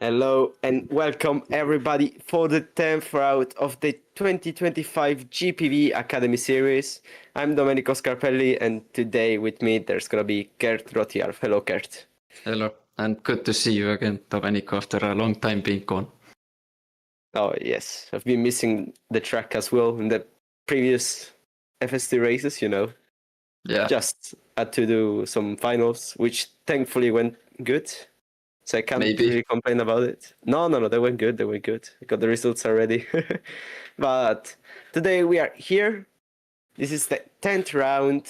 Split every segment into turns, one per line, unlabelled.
Hello and welcome everybody for the 10th round of the 2025 GPV Academy Series. I'm Domenico Scarpelli and today with me there's gonna be Kert Rohtjarv. Hello Kert.
Hello, and good to see you again, Domenico, after a long time being gone.
Oh yes, I've been missing the track as well in the previous FST races,
Yeah,
Just had to do some finals, which thankfully went good. So I can't
maybe.
really complain about it. No, they went good. I got the results already. But today we are here. This is the 10th round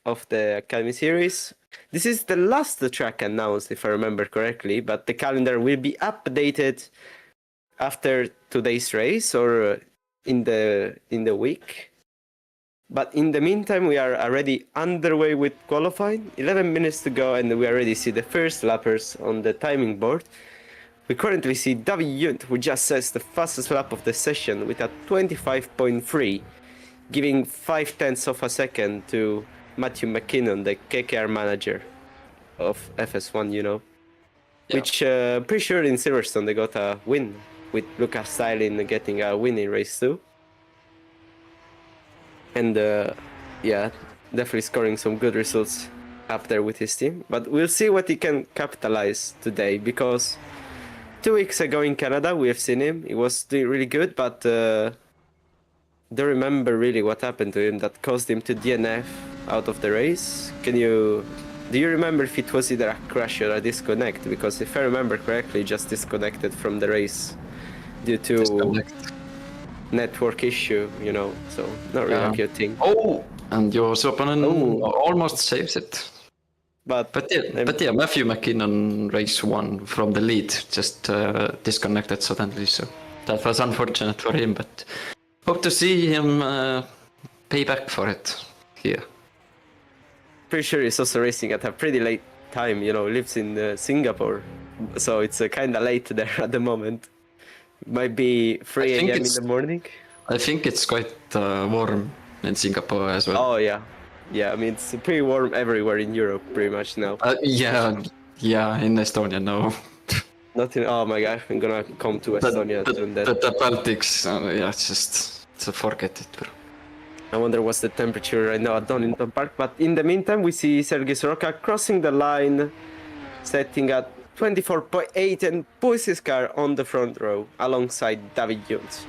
of the Academy Series. This is the last track announced, if I remember correctly, but the calendar will be updated after today's race or in the week. But in the meantime, we are already underway with qualifying. 11 minutes to go, and we already see the first lappers on the timing board. We currently see David, who just sets the fastest lap of the session with a 25.3, giving 0.5 of a second to Matthew McKinnon, the KKR manager of FS1,
Yeah.
Which pretty sure in Silverstone they got a win, with Lucas Stylin getting a win in race 2. And yeah, definitely scoring some good results up there with his team. But we'll see what he can capitalize today, because 2 weeks ago in Canada we have seen him. He was doing really good, but don't remember really what happened to him that caused him to DNF out of the race. Do you remember if it was either a crash or a disconnect? Because if I remember correctly, just disconnected from the race due to network issue, so not really a good thing.
Oh, and your opponent almost saves it. But yeah, Matthew McKinnon race 1 from the lead just disconnected suddenly, so that was unfortunate for him, but hope to see him pay back for it here.
Pretty sure he's also racing at a pretty late time, lives in Singapore, so it's kind of late there at the moment. Might be 3 a.m. in the morning.
I think it's quite warm in Singapore as well.
Oh yeah, I mean it's pretty warm everywhere in Europe pretty much now.
Yeah, in Estonia, no.
Oh my god, I'm gonna come to Estonia soon.
The Baltics, just forget it, bro.
I wonder what's the temperature right now at Donington Park, but in the meantime we see Sergei Soroka crossing the line, setting at 24.8 and pushes his car on the front row alongside David Jones.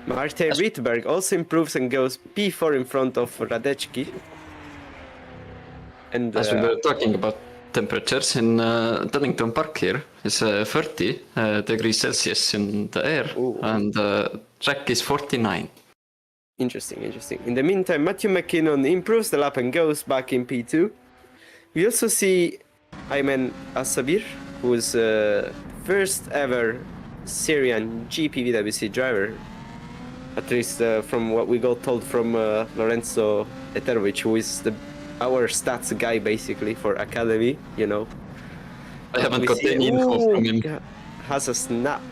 Martin Rydberg also improves and goes P4 in front of Radecki. And
as we were talking about temperatures in Donington Park here, it's 30 degrees Celsius in the air. Ooh. And track is 49.
Interesting. In the meantime, Matthew McKinnon improves the lap and goes back in P2. We also see Ayman Asabir, who's first ever Syrian GPVWC driver, at least from what we got told from Lorenzo Eterovic, who is our stats guy basically for Academy,
I haven't got any info from him.
Has a snap,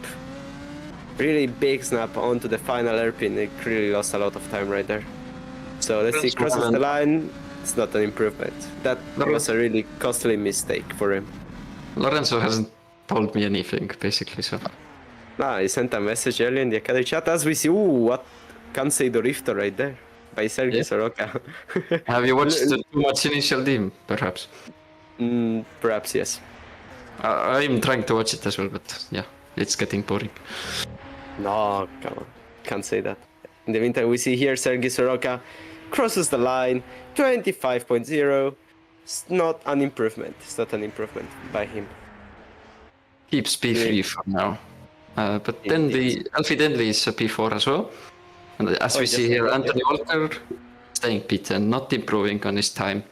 really big snap onto the final hairpin. It really lost a lot of time right there. So let's see, crosses the line. It's not an improvement. That was a really costly mistake for him.
Lorenzo hasn't told me anything, basically, so...
I sent a message earlier in the Academy chat as we see, what can't say the Rifter right there by Sergei Soroka.
Have you watched too much Initial D, perhaps?
Perhaps, yes.
I'm trying to watch it as well, but yeah, it's getting boring.
No, come on. Can't say that. In the meantime, we see here Sergei Soroka crosses the line, 25.0. It's not an improvement. By him.
Keeps P3 for now. But then the Alfie Denley is a P4 as well. And as we see here, Anthony Walker staying P10, not improving on his time.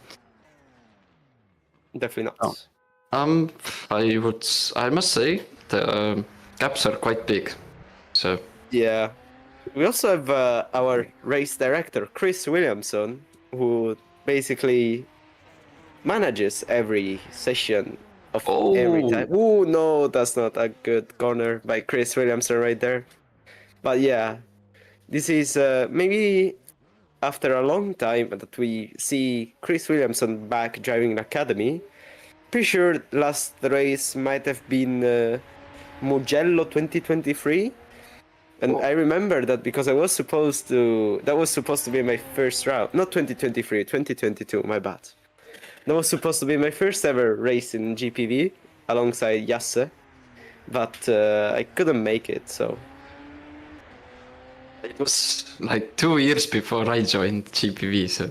Definitely not.
I must say the gaps are quite big. So
yeah, we also have our race director Chris Williamson, who basically manages every session of every time. Oh no, that's not a good corner by Chris Williamson right there. But yeah, this is maybe after a long time that we see Chris Williamson back driving an Academy. Pretty sure last race might have been Mugello 2023. And I remember that because that was supposed to be my first round. Not 2023, 2022, my bad. That was supposed to be my first ever race in GPV alongside Jasse. But I couldn't make it, so.
It was like 2 years before I joined GPV, so.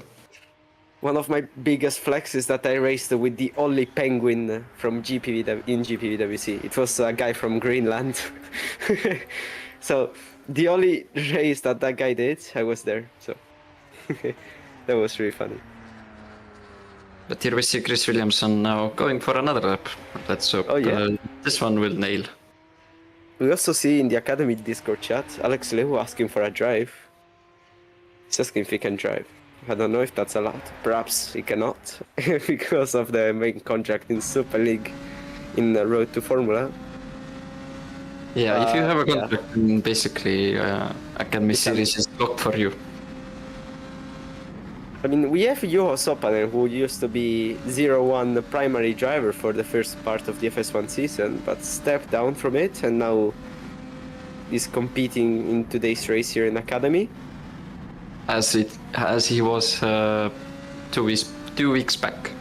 One of my biggest flex is that I raced with the only penguin from GPVWC. It was a guy from Greenland. So the only race that guy did, I was there. So that was really funny.
But here we see Chris Williamson now going for another lap. Let's hope this one will nail.
We also see in the Academy Discord chat, Alex Leo asking for a drive. He's asking if he can drive. I don't know if that's allowed. Perhaps he cannot because of the main contract in Super League in the Road to Formula.
Yeah, if you have a contract, then basically Academy Series is locked for you.
I mean, we have Juho Sopanen, who used to be 0-1 primary driver for the first part of the FS1 season, but stepped down from it and now is competing in today's race here in Academy.
As he was 2 weeks back.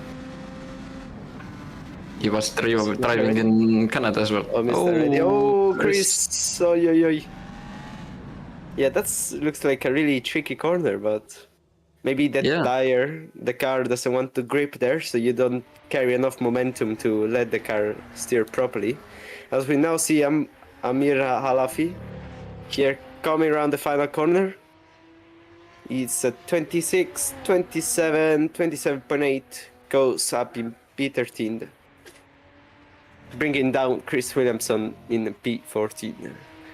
He was driving in Canada as well.
Oh, Mr. Ready. Oh, Chris. Oy, oy, oy. Yeah, that looks like a really tricky corner, but maybe that tire, the car doesn't want to grip there, so you don't carry enough momentum to let the car steer properly. As we now see Amir Halafi here coming around the final corner. It's a 26, 27, 27.8, goes up in P13. Bringing down Chris Williamson in P14.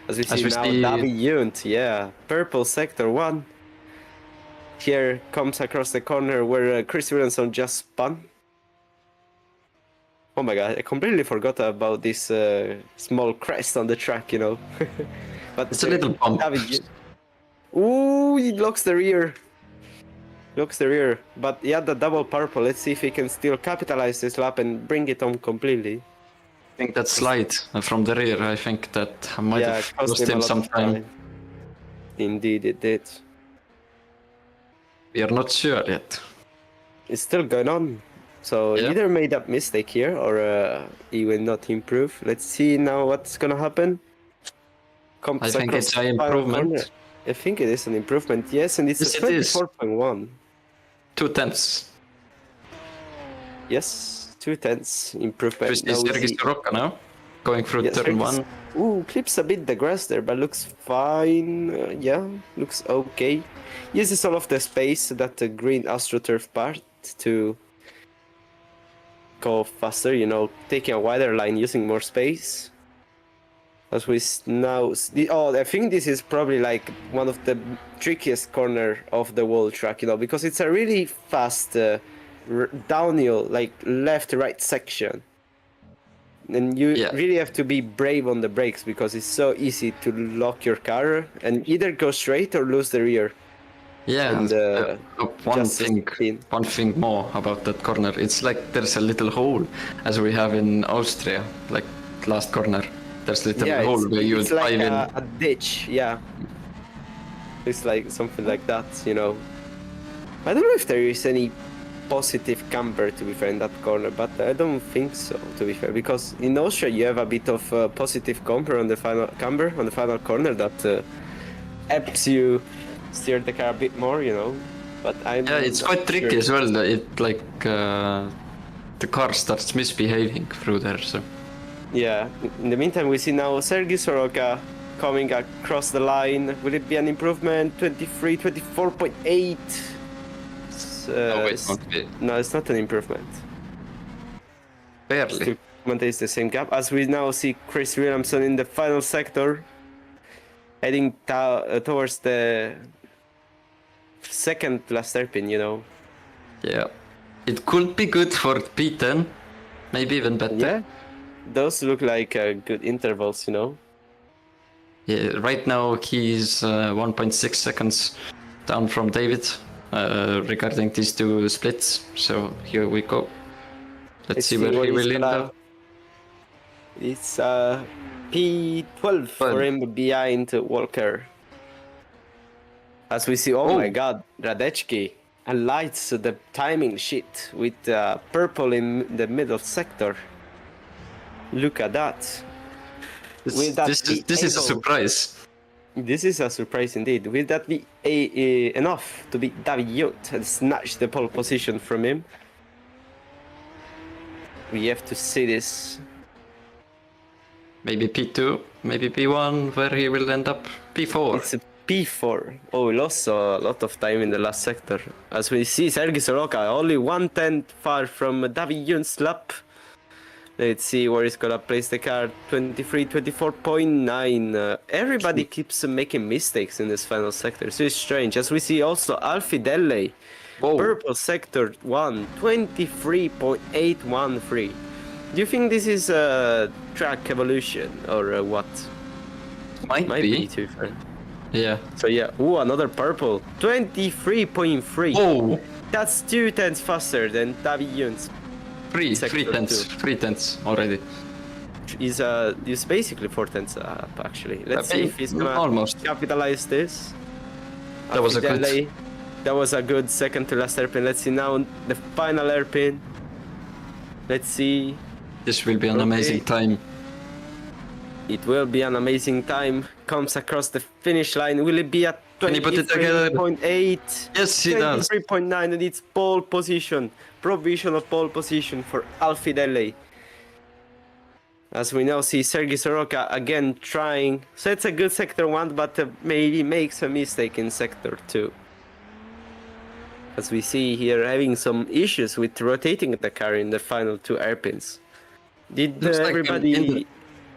As we see now, Davi Junt, purple sector 1. Here comes across the corner where Chris Williamson just spun. Oh my god, I completely forgot about this small crest on the track, you know. But
it's a little bump.
Ooh, he locks the rear. But yeah, the double purple. Let's see if he can still capitalize this lap and bring it on completely.
I think that slide from the rear, I think that might have cost him some time.
Indeed, it did.
We are not sure yet.
It's still going on. So either made a mistake here or he will not improve. Let's see now what's gonna happen.
I think it's an improvement.
I think it is an improvement, yes, and it's a 24.1.
2/10.
Yes, 2/10 improvement.
Sergei Soroka now, going through turn 1.
Ooh, clips a bit the grass there, but looks fine. Looks okay. Uses all of the space that the green AstroTurf part to go faster, you know, taking a wider line, using more space. As we now, I think this is probably like one of the trickiest corner of the whole track, you know, because it's a really fast downhill, like left-right section. And you really have to be brave on the brakes because it's so easy to lock your car and either go straight or lose the rear.
Yeah, and one thing more about that corner, it's like there's a little hole as we have in Austria, like last corner. There's a little hole where you drive in.
A ditch, yeah. It's like something like that, you know. I don't know if there is any positive camber, to be fair, in that corner, but I don't think so, to be fair, because in Austria you have a bit of positive camber on the final corner that helps you steer the car a bit more, you know. But
it's quite tricky as well. It like the car starts misbehaving through there, so.
Yeah, in the meantime we see now Sergei Soroka coming across the line. Will it be an improvement? 23, 24.8. No, it's not an improvement.
Barely.
Still maintains the same gap. As we now see Chris Williamson in the final sector, heading towards the second last hairpin, you know.
Yeah, it could be good for P10, maybe even better.
Yeah. Those look like good intervals, you know.
Yeah, right now he's 1.6 seconds down from David regarding these two splits. So here we go. Let's see where he will end up.
It's P12 for him behind Walker. As we see, oh my god, Radecki lights the timing sheet with purple in the middle sector. Look at that.
This is a surprise.
This is a surprise indeed. Will that be enough to beat David Yount and snatch the pole position from him? We have to see this.
Maybe P2, maybe P1, where he will end up. P4.
It's a P4. Oh, we lost a lot of time in the last sector. As we see, Sergei Soroka only 1/10 far from David Yount's lap. Let's see where he's gonna place the car. 23, 24.9. Everybody keeps making mistakes in this final sector. So it's strange. As we see also Alfie Delay. Purple sector 1, 23.813. Do you think this is a track evolution or what?
Might be.
Too far.
Yeah.
So yeah. Ooh, another purple. 23.3.
Oh!
That's 2/10 faster than David Yount's.
3/10 already.
Is basically 4/10 up actually. Let's see if he's gonna
almost
capitalize this.
That was
a good second to last hairpin. Let's see now the final hairpin. Let's see.
This will be an amazing time.
It will be an amazing time. Comes across the finish line. Will it be at 23.8?
Yes, he does.
23.9, and it's pole position. Provisional pole position for Alfie Delay. As we now see Sergei Soroka again trying. So it's a good sector 1, but maybe makes a mistake in sector 2. As we see here, having some issues with rotating the car in the final 2 hairpins. Did everybody...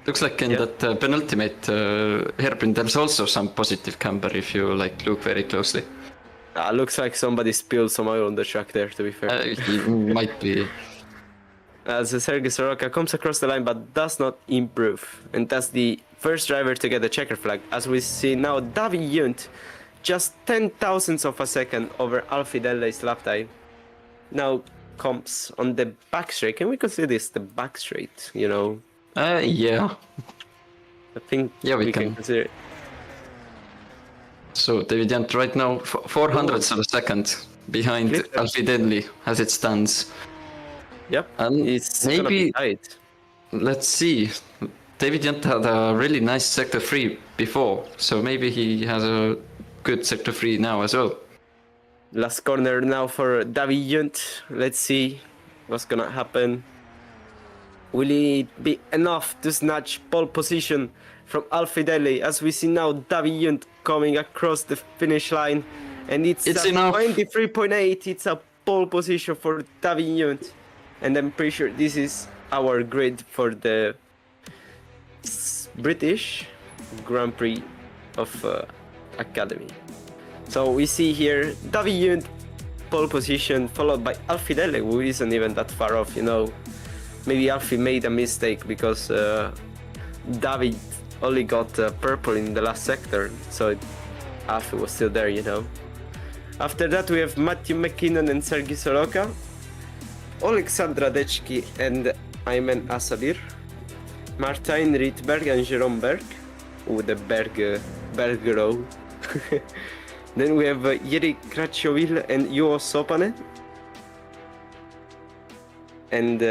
Looks like in that penultimate hairpin there's also some positive camber if you look very closely.
Looks like somebody spilled some oil on the track there, to be fair.
It might be.
As Sergei Soroka comes across the line but does not improve. And that's the first driver to get the checker flag. As we see now David Yount just 10,000ths of a second over Alfie Delay's lap time. Now comes on the back straight. Can we consider this the back straight, you know?
Yeah.
I think we can consider it.
So David Yount right now 400ths of a second behind Alfie Delay as it stands.
Yep,
and
it's
maybe
gonna be tight.
Let's see. David Yount had a really nice sector 3 before, so maybe he has a good sector 3 now as well.
Last corner now for David Yount. Let's see what's gonna happen. Will it be enough to snatch pole position from Alfie Delay? As we see now David Yount coming across the finish line, and it's
enough.
23.8. It's a pole position for David Yount, and I'm pretty sure this is our grid for the British Grand Prix of Academy. So we see here David Yount pole position followed by Alfie Delay, who isn't even that far off, you know. Maybe Alfie made a mistake because David only got purple in the last sector, so Alfie was still there, you know. After that we have Matthew McKinnon and Sergei Soroka, Oleksandr Radecki and Ayman Asabir, Martin Rydberg and Jerome Berg, with the Berg row. Then we have Jiri Krachovil and Juho Sopanen. And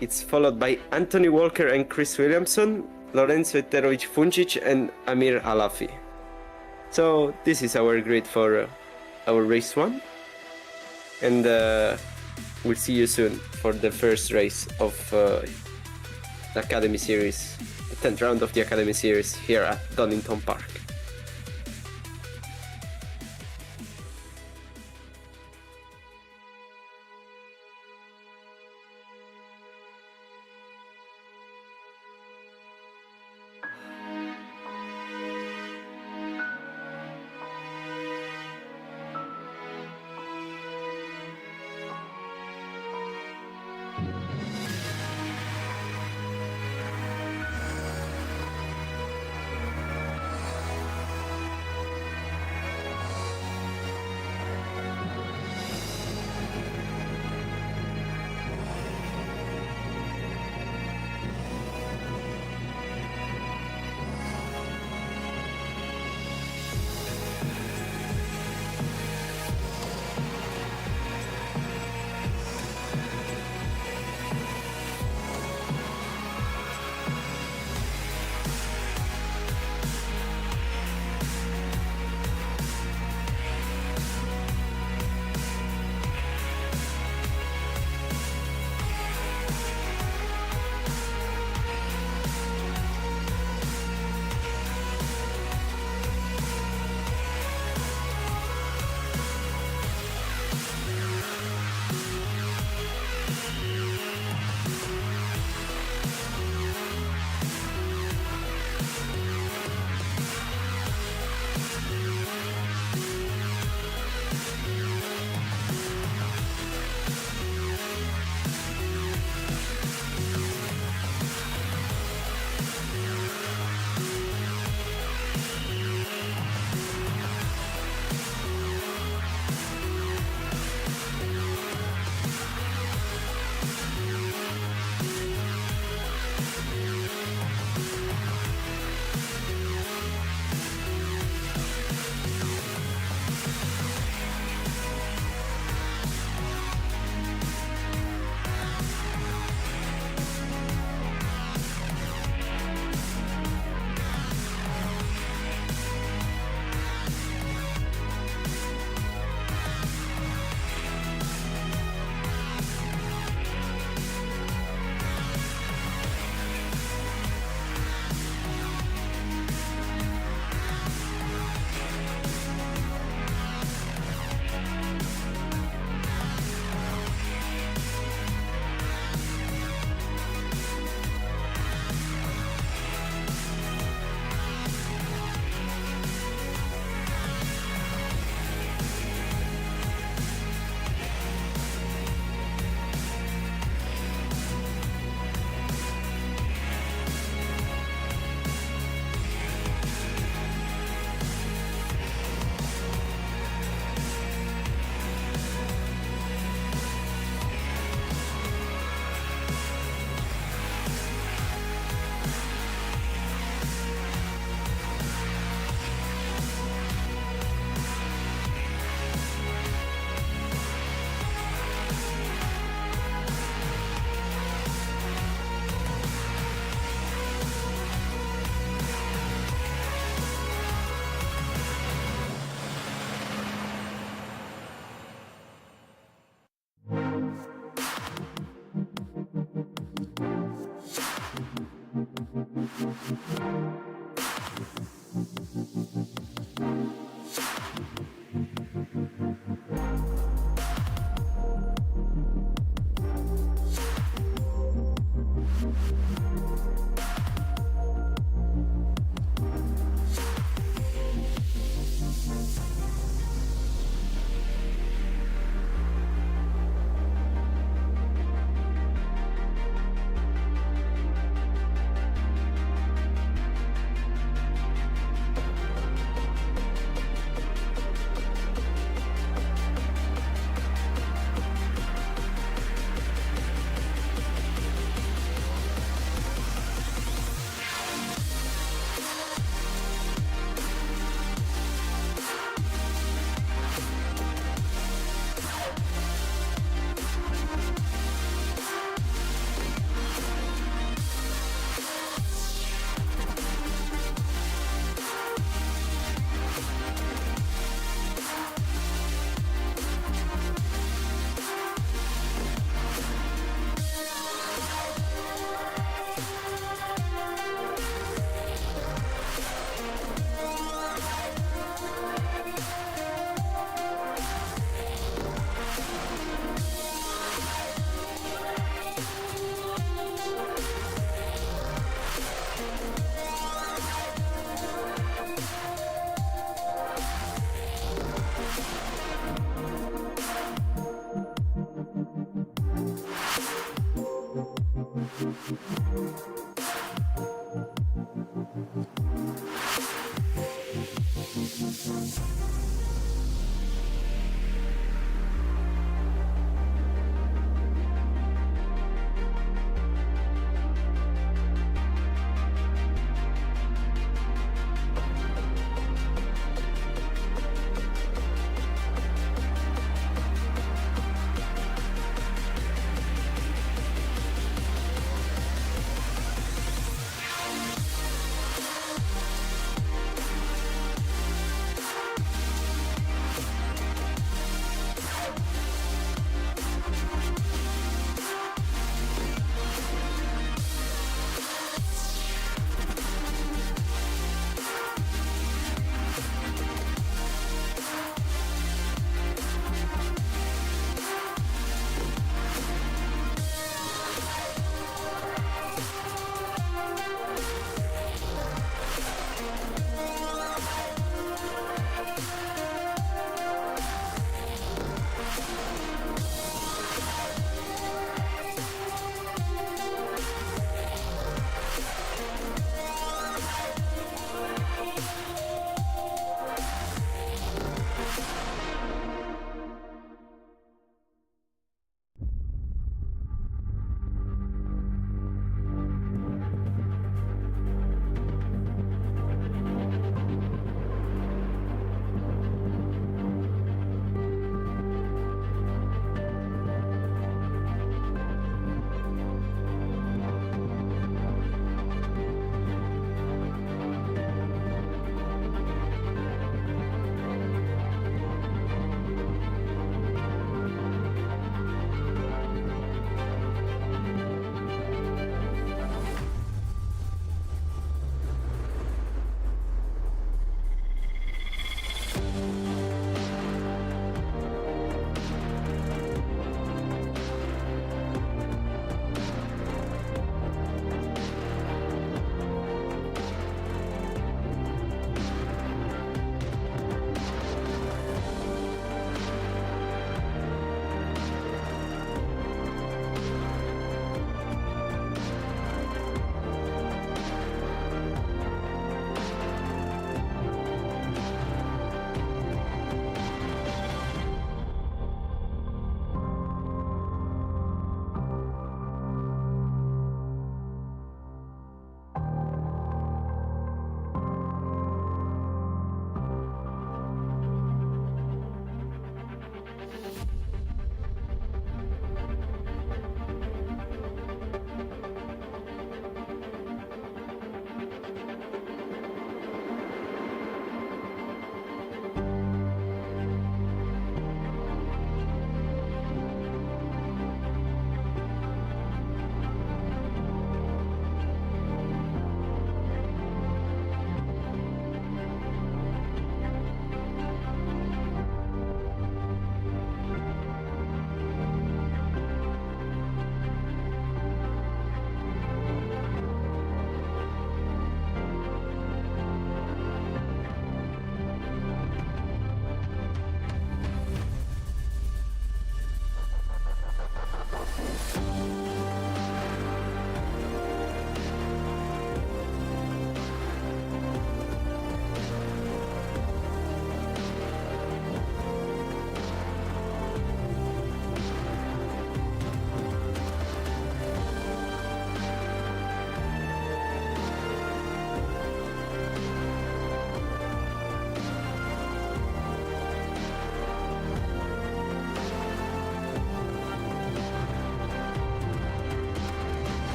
it's followed by Anthony Walker and Chris Williamson, Lorenzo Eterovic Funcic and Amir Alafi. So this is our grid for our race 1. And we'll see you soon for the first race of the Academy Series, the 10th round of the Academy Series here at Donington Park.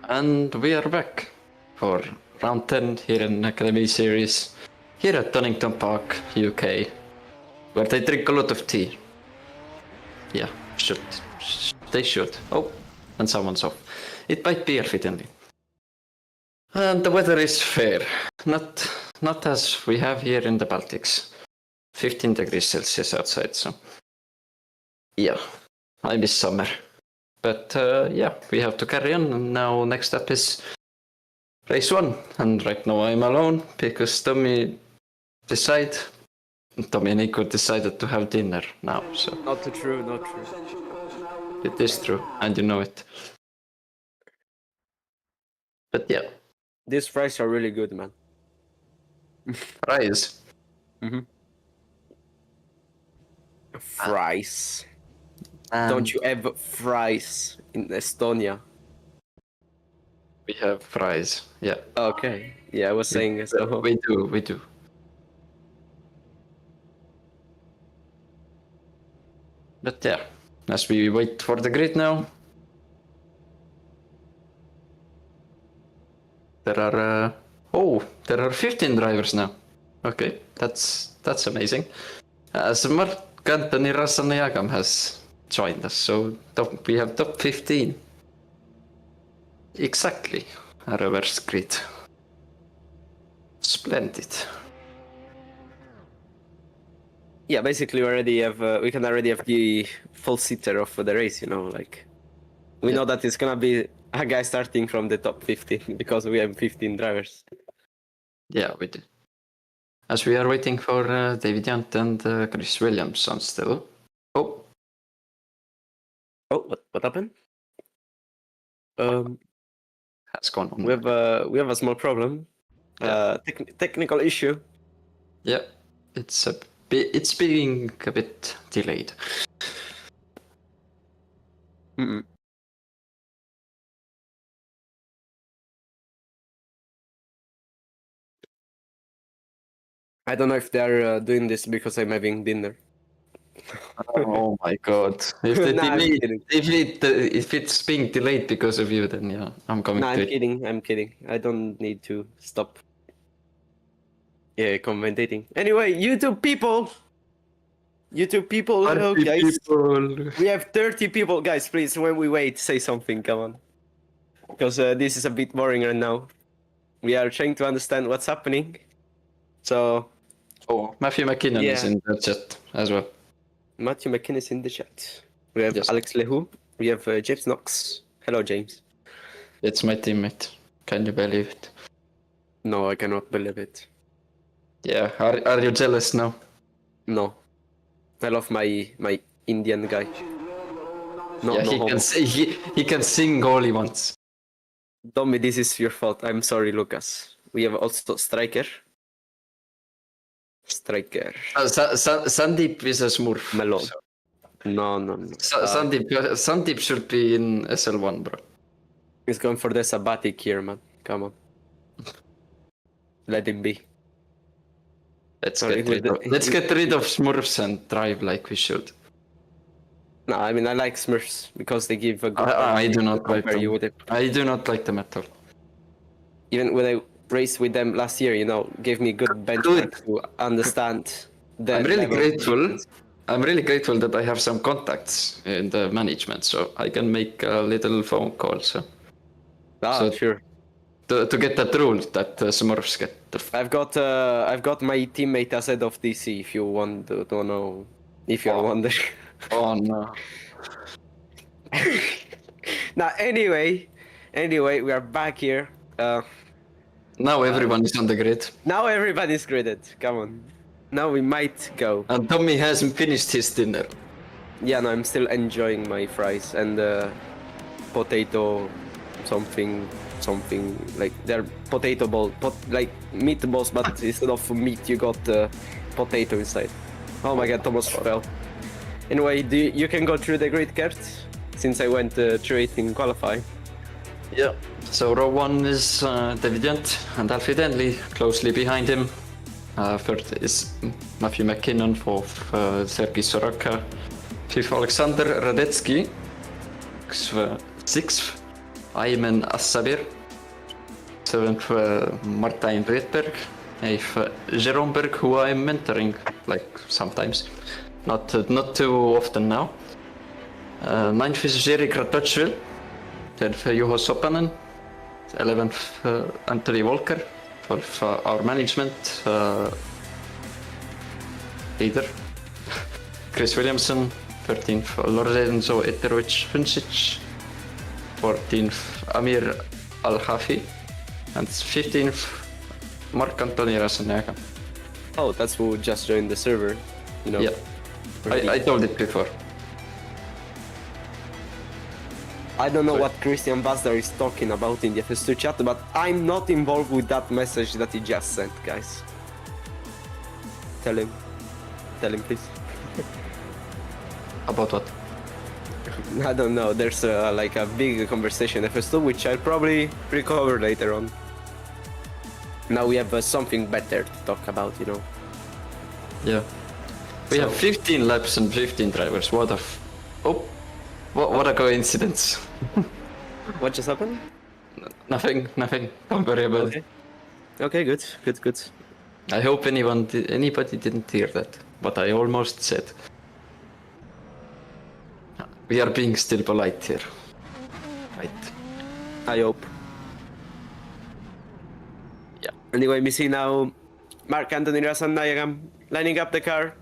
And we are back for round 10 here in Academy Series, here at Donington Park, UK, where they drink a lot of tea. Yeah, they should. Oh, and someone's off. It might be evidently. And the weather is fair, not as we have here in the Baltics. 15 degrees Celsius outside, so yeah, I miss summer. But yeah, we have to carry on, and now next up is race 1. And right now I'm alone because Domenico decided to have dinner now. So
not true.
It is true, and you know it. But yeah,
these fries are really good, man.
Fries.
Fries. Don't you have fries in Estonia?
We have fries. Yeah.
Okay. Yeah, I was saying so.
We do. But yeah, as we wait for the grid now, there are 15 drivers now. Okay, that's amazing. Mark Anthony Rasanayagam has joined us, so we have top 15. Exactly, a reverse grid. Splendid.
Yeah, basically we can already have the full sitter of the race, you know, like we know that it's gonna be a guy starting from the top 15 because we have 15 drivers.
Yeah, we do. As we are waiting for David Yant and Chris Williamson still. Oh,
what happened?
Has gone on.
We have a small problem. Technical issue.
Yeah, it's being a bit delayed.
I don't know if they're doing this because I'm having dinner.
Oh my god! If the delay, if it's being delayed because of you, then yeah, I'm coming.
I'm kidding. I don't need to stop. Yeah, commentating. Anyway, YouTube people, hello guys. We have 30 people, guys. Please, when we wait, say something. Come on, because this is a bit boring right now. We are trying to understand what's happening. So.
Oh, Matthew McKinnon is in the chat as well.
Matthew McKinnon is in the chat. We have Alex Lehu. We have James Knox. Hello, James.
It's my teammate. Can you believe it?
No, I cannot believe it.
Yeah, are you jealous now?
No. I love my Indian guy.
He can sing all he wants.
Tommy, this is your fault. I'm sorry, Lucas. We have also Striker.
Sandeep is a smurf.
Melon. So. No.
Sandeep should be in SL1, bro.
He's going for the sabbatic here, man. Come on. Let him be.
Let's get rid of Smurfs and drive like we should.
No, I mean I like Smurfs because they give a good.
I do not like them. I do not like them at all.
Even when I raced with them last year, you know, gave me good benchmark to understand.
I'm really grateful that I have some contacts in the management, so I can make a little phone call. So
sure.
To get that rule that Smurfs get.
I've got my teammate as head of DC. If you want to know, if you're wondering.
Oh no.
Now anyway, we are back here.
Now everyone is on the grid.
Now everybody's gridded. Come on. Now we might go.
And Tommy hasn't finished his dinner.
Yeah, no, I'm still enjoying my fries and potato something like they're potato ball, like meatballs, but instead of meat you got potato inside. Oh my god, Thomas fell. Anyway, you can go through the grid, Kert, since I went through it in qualifying.
Yeah. So row 1 is David Yant and Alfie Denley, closely behind him. Third is Matthew McKinnon, fourth Sergei Soraka, fifth Alexander Radetsky, sixth Ayman Assabir. 7th, Martijn Rietberg. 8th, Jerome Berg, who I'm mentoring, like, sometimes. Not too often now. 9th is Jiri Kratochvil. 10th, Juho Sopanen. 11th, Anthony Walker. 12th, our management leader, Chris Williamson. 13th, Lorenzo Eterovic-Huncic. 14th, Amir Al-Hafi. And 15th, Marc-Antoni Rasenega.
Oh, that's who just joined the server, you know.
Yeah, I told it before.
I don't know what Christian Basdar is talking about in the FS2 chat, but I'm not involved with that message that he just sent, guys. Tell him, please.
About what?
I don't know, there's like a big conversation in FS2, which I'll probably recover later on. Now we have something better to talk about, you know.
Yeah. We have 15 laps and 15 drivers. What a coincidence.
What just happened?
Nothing. Don't worry about it.
Okay, good.
I hope anybody didn't hear that, but I almost said. We are being still polite here. Right.
I hope. Yeah. Anyway, we see now Marc-Antoni Rasenega lining up the car.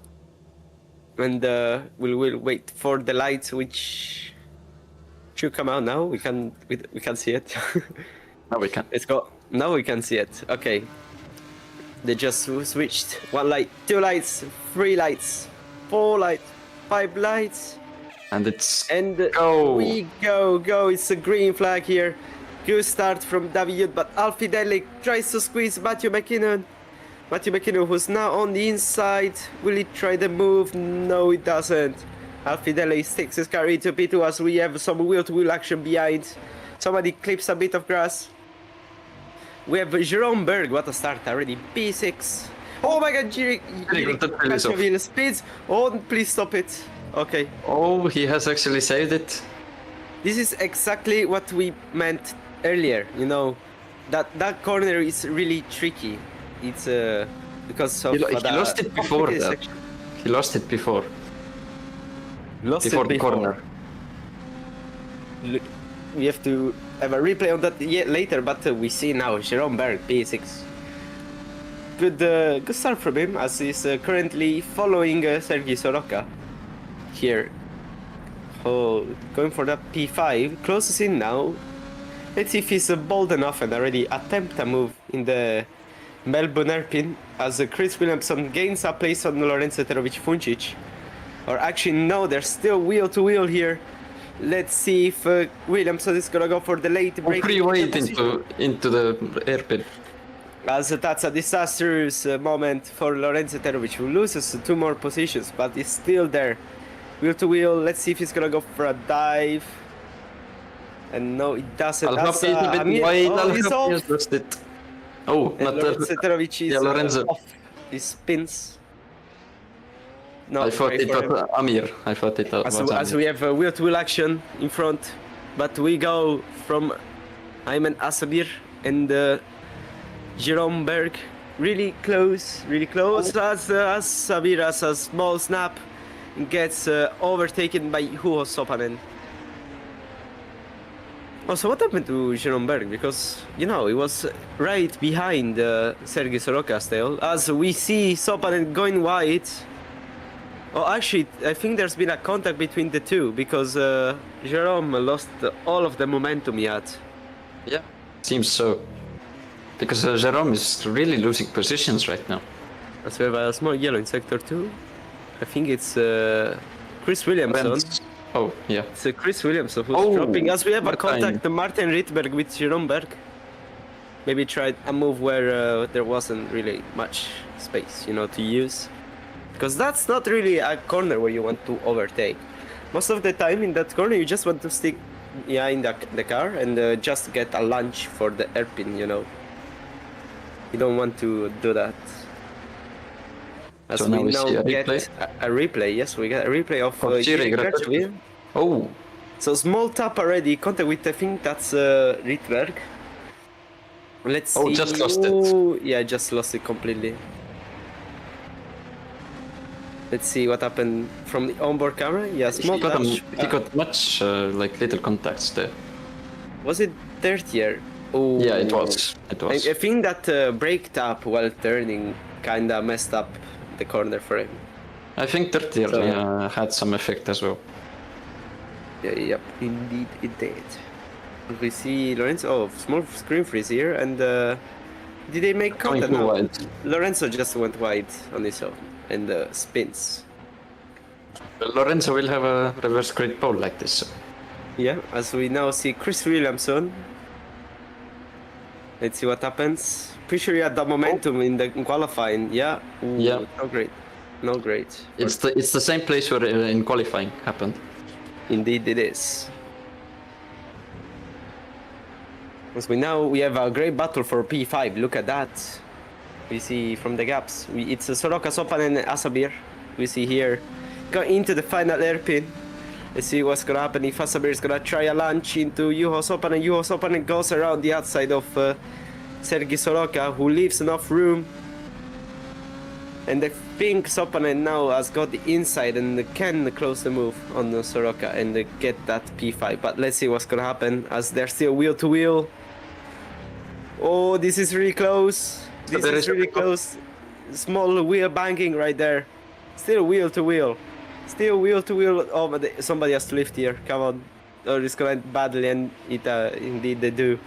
And we'll wait for the lights, which should come out now. We can see it.
Now we can.
Let's go. Now we can see it. Okay. They just switched. 1 light, 2 lights, 3 lights, 4 lights, 5 lights.
And it's
go. We go. It's a green flag here. Good start from David, but Alfideli tries to squeeze Matthew McKinnon. Who's now on the inside. Will he try the move? No, it doesn't. Alfideli sticks his car into P2 as we have some wheel-to-wheel action behind. Somebody clips a bit of grass. We have Jerome Berg. What a start already. P6. Oh my god, Jiri speeds. Oh, please stop it. Okay.
Oh, he has actually saved it.
This is exactly what we meant earlier, you know. That corner is really tricky. It's because of
he lost it before that. He lost it before. Before the corner.
We have to have a replay on that later, but we see now Jerome Berg, P6. Good start from him, as he's currently following Sergei Soroka here. Oh, going for that P5, closes in now. Let's see if he's bold enough and already attempt a move in the Melbourne hairpin, as Chris Williamson gains a place on Lorenzo Eterovic-Huncic. Or actually, no, they're still wheel to wheel here. Let's see if Williamson is gonna go for the late break.
Free weight into the hairpin.
As that's a disastrous moment for Lorenzo Eterovic, who loses 2 more positions, but is still there. Wheel to wheel, let's see if he's gonna go for a dive. And no, it doesn't.
That's a bit wide. He's off. Oh, not
Lorenzo Eterovic is
Lorenzo.
off. He spins. No,
I thought it was Amir. I thought it was Amir.
As we have wheel-to-wheel action in front, but we go from Ayman Assabir and Jerome Berg really close. As Assabir has a small snap, gets overtaken by Juho Sopanen. Also, what happened to Jerome Berg? Because, you know, he was right behind Sergei Soroka's tail. As we see Sopanen going wide. Oh, actually, I think there's been a contact between the two, because Jerome lost all of the momentum he had.
Yeah, seems so. Because Jerome is really losing positions right now.
As we have a small yellow in sector 2. I think it's Chris Williamson.
Oh, yeah.
It's Chris Williamson who's dropping. As we have a contact, Martin Rietberg with Jerome Berg. Maybe tried a move where there wasn't really much space, you know, to use. Because that's not really a corner where you want to overtake. Most of the time in that corner you just want to stick behind the car and just get a lunge for the hairpin, you know. You don't want to do that. As so we now get a replay. Yes, we get a replay of
Oh,
So small tap already. Contact with, I think that's Rittberg. Let's see.
Oh, just lost it.
Yeah, just lost it completely. Let's see what happened from the onboard camera. Yeah, small touch.
He got much like little contacts there.
Was it third year? Oh.
Yeah, it was. It was.
I think that brake tap while turning kinda messed up the corner for him.
I think third year had some effect as well.
Yeah, yep, indeed it did. We see Lorenzo. Oh, small screen freeze here, and did they make contact now?
Wide.
Lorenzo just went wide on his own and spins.
Lorenzo will have a reverse grid pole like this. So.
Yeah, as we now see Chris Williamson. Let's see what happens. Pretty sure he had that momentum in the qualifying. Yeah. Ooh,
yeah.
No great. No great.
It's the same place where in qualifying happened.
Indeed it is. As we have a great battle for P5. Look at that. We see from the gaps. It's Soroka, Sopanen, and Asabir. We see here. Go into the final hairpin. Let's see what's gonna happen if Asabir is gonna try a launch into Juho Sopanen. Juho Sopanen goes around the outside of Sergei Soroka, who leaves enough room. And I think Sopanen now has got the inside and can close the move on Soroka and get that P5. But let's see what's gonna happen as they're still wheel to wheel. Oh, this is really close. This is really close. Small wheel banging right there. Still wheel to wheel. Still wheel to wheel. Oh, but somebody has to lift here. Come on. Or it's gonna end badly, and it indeed they do.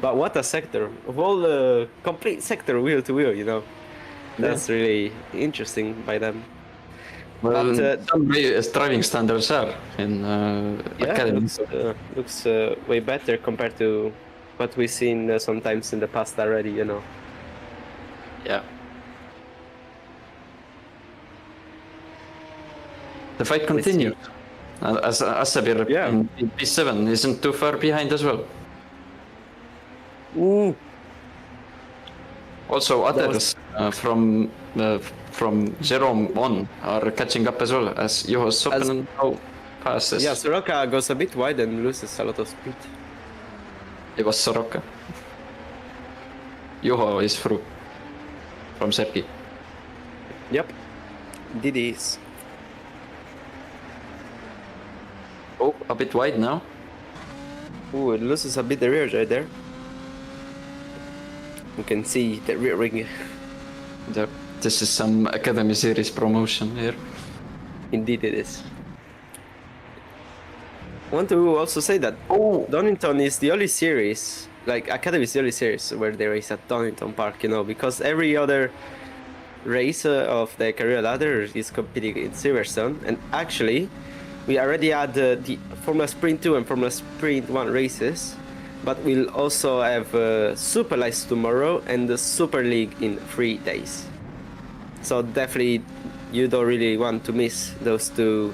But what a sector. A whole complete sector wheel to wheel, you know. That's really interesting by them.
Well, but, some driving standards are in academy.
Looks way better compared to what we've seen sometimes in the past already, you know.
Yeah. The fight continues. As Asabir in P7 isn't too far behind as well.
Ooh.
Also, others from Jerome 1 are catching up as well as Juho Sopanen passes.
Yeah, Soroka goes a bit wide and loses a lot of speed.
It was Soroka. Juho is through from Sergei.
Yep, indeed is.
Oh, a bit wide now.
Ooh, it loses a bit the rear right there. You can see the rear ring.
This is some Academy Series promotion here.
Indeed it is. I want to also say that Donington is the only series, like Academy is the only series where they race at Donington Park, you know, because every other race of the career ladder is competing in Silverstone. And actually, we already had the Formula Sprint 2 and Formula Sprint 1 races, but we'll also have Super Lights tomorrow and the Super League in 3 days. So definitely you don't really want to miss those 2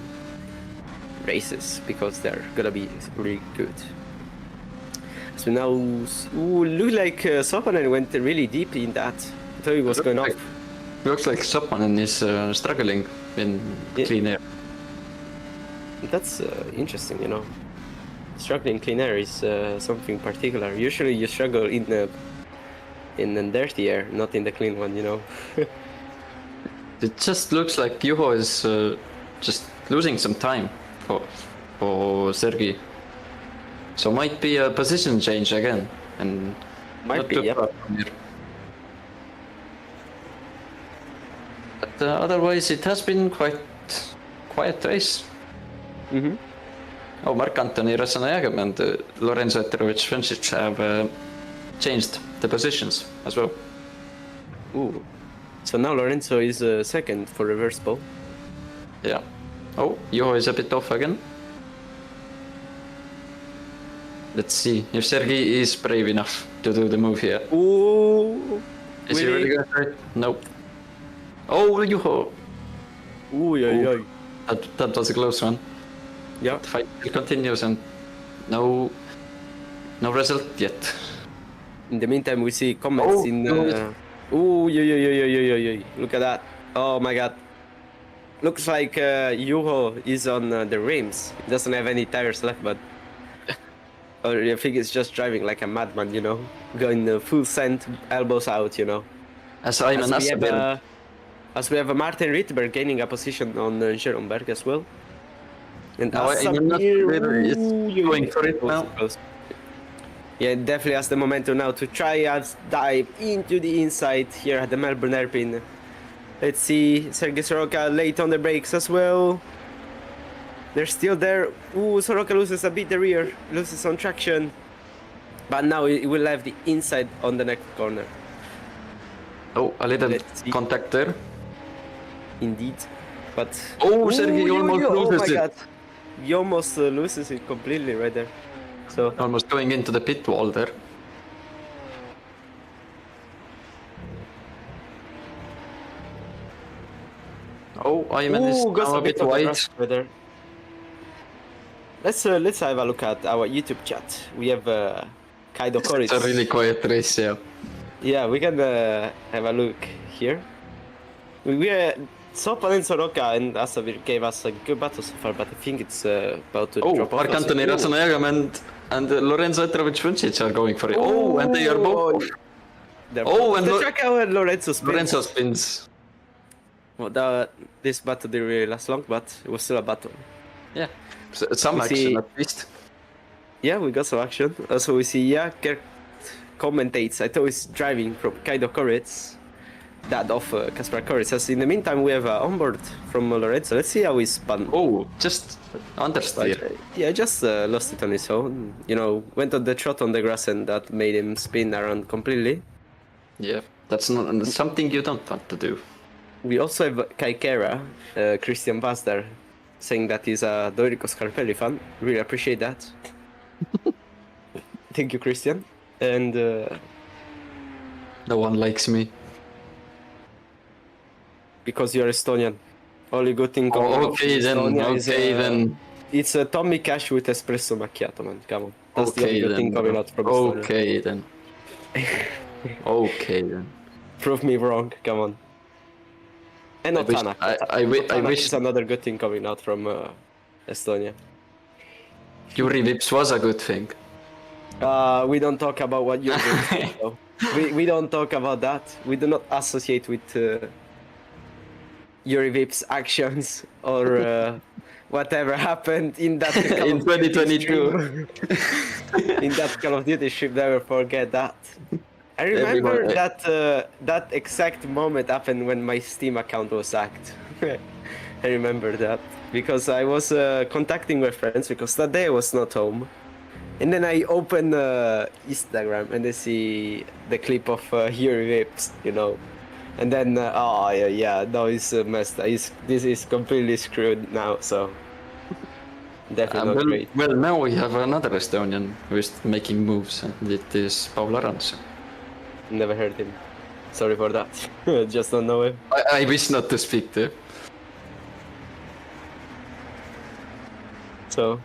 races because they're gonna be really good. So now, look like Sopanen went really deep in that. I thought he was going off.
Looks like Sopanen is struggling in clean air.
That's interesting, you know. Struggling clean air is something particular. Usually you struggle in the dirty air, not in the clean one, you know.
It just looks like Juho is just losing some time for Sergei. So might be a position change again, and
might be, yeah.
But otherwise, it has been quite quiet race.
Mm-hmm.
Oh, Marc-Antoni Rassana-Jagem and Lorenzo Eterovich have changed the positions as well.
Ooh. So now Lorenzo is second for reverse pole.
Yeah. Oh, Juho is a bit off again. Let's see if Sergei is brave enough to do the move here.
Ooh.
Is he really gonna try? Nope. Oh, Juho.
Ooh.
That was a close one.
Yeah.
The fight continues and no result yet.
In the meantime, we see comments in. Ooh, look at that! Oh my God! Looks like Juho is on the rims. He doesn't have any tires left, but or I think he's just driving like a madman, you know, going full send, elbows out, you know.
As we
have a Martin Rydberg gaining a position on Jeroenberg as well. And
now I'm not really going for it now.
Yeah, definitely has the momentum now to try and dive into the inside here at the Melbourne hairpin. Let's see, Sergei Soroka late on the brakes as well. They're still there. Ooh, Soroka loses a bit the rear, loses on traction. But now he will have the inside on the next corner.
Oh, a little contact there.
Indeed. But...
Oh, Sergei almost loses it. God.
He almost loses it completely right there. So
almost going into the pit wall there. Oh, Ayman is now a bit wide.
Let's have a look at our YouTube chat. We have Kaido Koris.
It's a really quiet race, yeah.
Yeah, we can have a look here. Sopan and Soroka and Asavir gave us a good battle so far, but I think it's about to drop off.
Mark Anthony Razonagam and Lorenzo Etrovic are going for it. Oh, and they are both.
And the track and Lorenzo spins.
Lorenzo spins.
Well, this battle didn't really last long, but it was still a battle.
Yeah, some action at least.
Yeah, we got some action. Also, we see Kert commentates. I thought he's driving from Kaido Koritz. That of Kaspar Koritz. As in the meantime, we have onboard from Lorenzo. Let's see how he spun.
Oh, just understeer.
Yeah, just lost it on his own. You know, went on the trot on the grass and that made him spin around completely.
Yeah, that's not something you don't want to do.
We also have Kaikera, Christian Basdar, saying that he's a Domenico Scarpelli fan. Really appreciate that. Thank you, Christian. And
no one likes me.
Because you're Estonian. Only good thing
then.
It's a Tommy Cash with espresso macchiato, man. Come on. That's the only good thing coming out from Estonia.
Okay then. Okay then.
Prove me wrong. Come on. And not Tanak.
I wish
it's another good thing coming out from Estonia.
Yuri Vips was a good thing.
We don't talk about what Yuri Vips though. We don't talk about that. We do not associate with Yuri Vips' actions or whatever happened in that
in 2022.
In that Call of Duty ship, never forget that. I remember that exact moment happened when my Steam account was hacked. I remember that because I was contacting my friends because that day I was not home, and then I open Instagram and I see the clip of Yuri Vips, you know, and then now it's messed. This is completely screwed now. So definitely not great.
Well, now we have another Estonian who is making moves, and it is Paul Aranzo.
Never heard him. Sorry for that. Just don't know him.
I wish not to speak to.
So.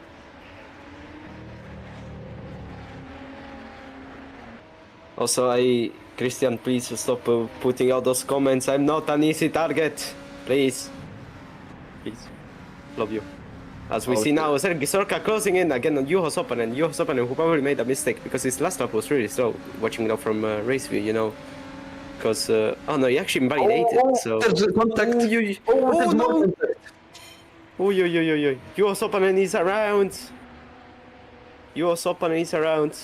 Also, Christian, please stop putting out those comments. I'm not an easy target. Please. Please. Love you. As we see now, Sergei Soroka closing in again on Juho Sopanen. Juho Sopanen, who probably made a mistake because his last lap was really slow, watching now from race view, you know. Because, oh no, he actually validated, so...
There's contact!
No! Juho Sopanen is around! Juho Sopanen is around.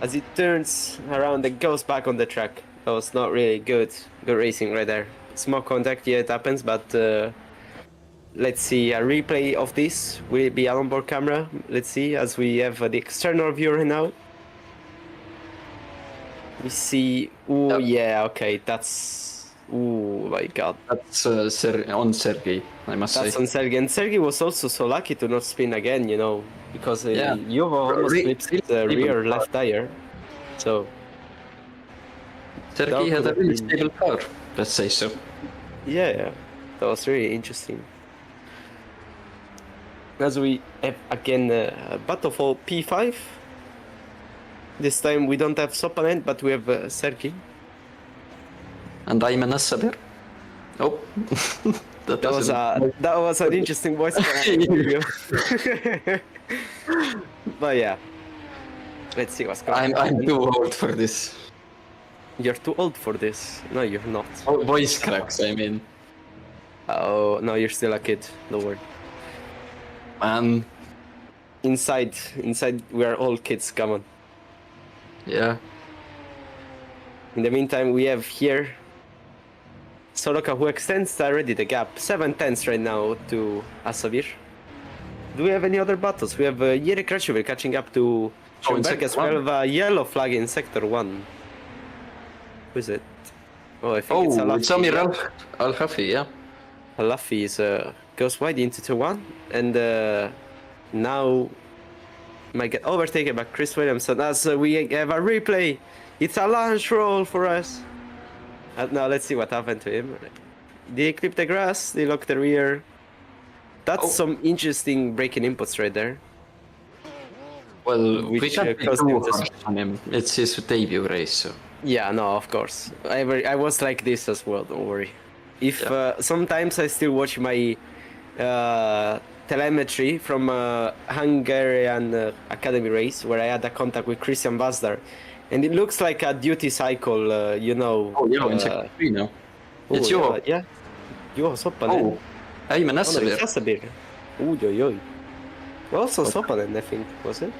As it turns around and goes back on the track. That was not really good. Good racing right there. Small contact, yeah, it happens, but... let's see a replay of this. Will it be an onboard camera? Let's see, as we have the external view right now. We see. Oh yeah, okay, that's. Oh my god.
That's on Sergei, I must say.
That's on Sergei, and Sergei was also so lucky to not spin again, you know, because Juho almost flips the rear left tire. So.
Sergei had a really stable car, let's say so.
Yeah, that was really interesting. As we have again a battle for P5. This time we don't have Sopanen, but we have Sergei.
And I'm an Assaber. Oh.
that was an interesting voice crack. But yeah. Let's see what's going on.
I'm too old for this.
You're too old for this. No, you're not.
Oh, voice cracks, I mean.
Oh, no, you're still a kid. Don't worry. Inside, we are all kids. Come on.
Yeah.
In the meantime, we have here Soroka, who extends already the gap. 7/10 right now to Asavir. Do we have any other battles? We have Jiri Krashevic catching up to Schoenberg as well. We have a yellow flag in Sector 1. Who is it? Oh, I think it's Alafi.
It's Amir Al-Hafi, yeah.
Alafi is, goes wide into 2-1. And now might get overtaken by Chris Williamson as we have a replay. It's a launch roll for us. And now let's see what happened to him. They clip the grass, they lock the rear. That's some interesting braking inputs right there.
Well, we can't be too harsh on him. It's his debut race, so...
Yeah, no, of course. I was like this as well, don't worry. If sometimes I still watch my telemetry from Hungarian Academy race where I had a contact with Christian Vazdar. And it looks like a duty cycle, you know.
Oh, yeah, in Sector 3 now. It's your...
Yeah. Joo, Soppanen.
Oh, Aimen Asavir.
Asavir. Oi. Also Soppanen, I think, was it?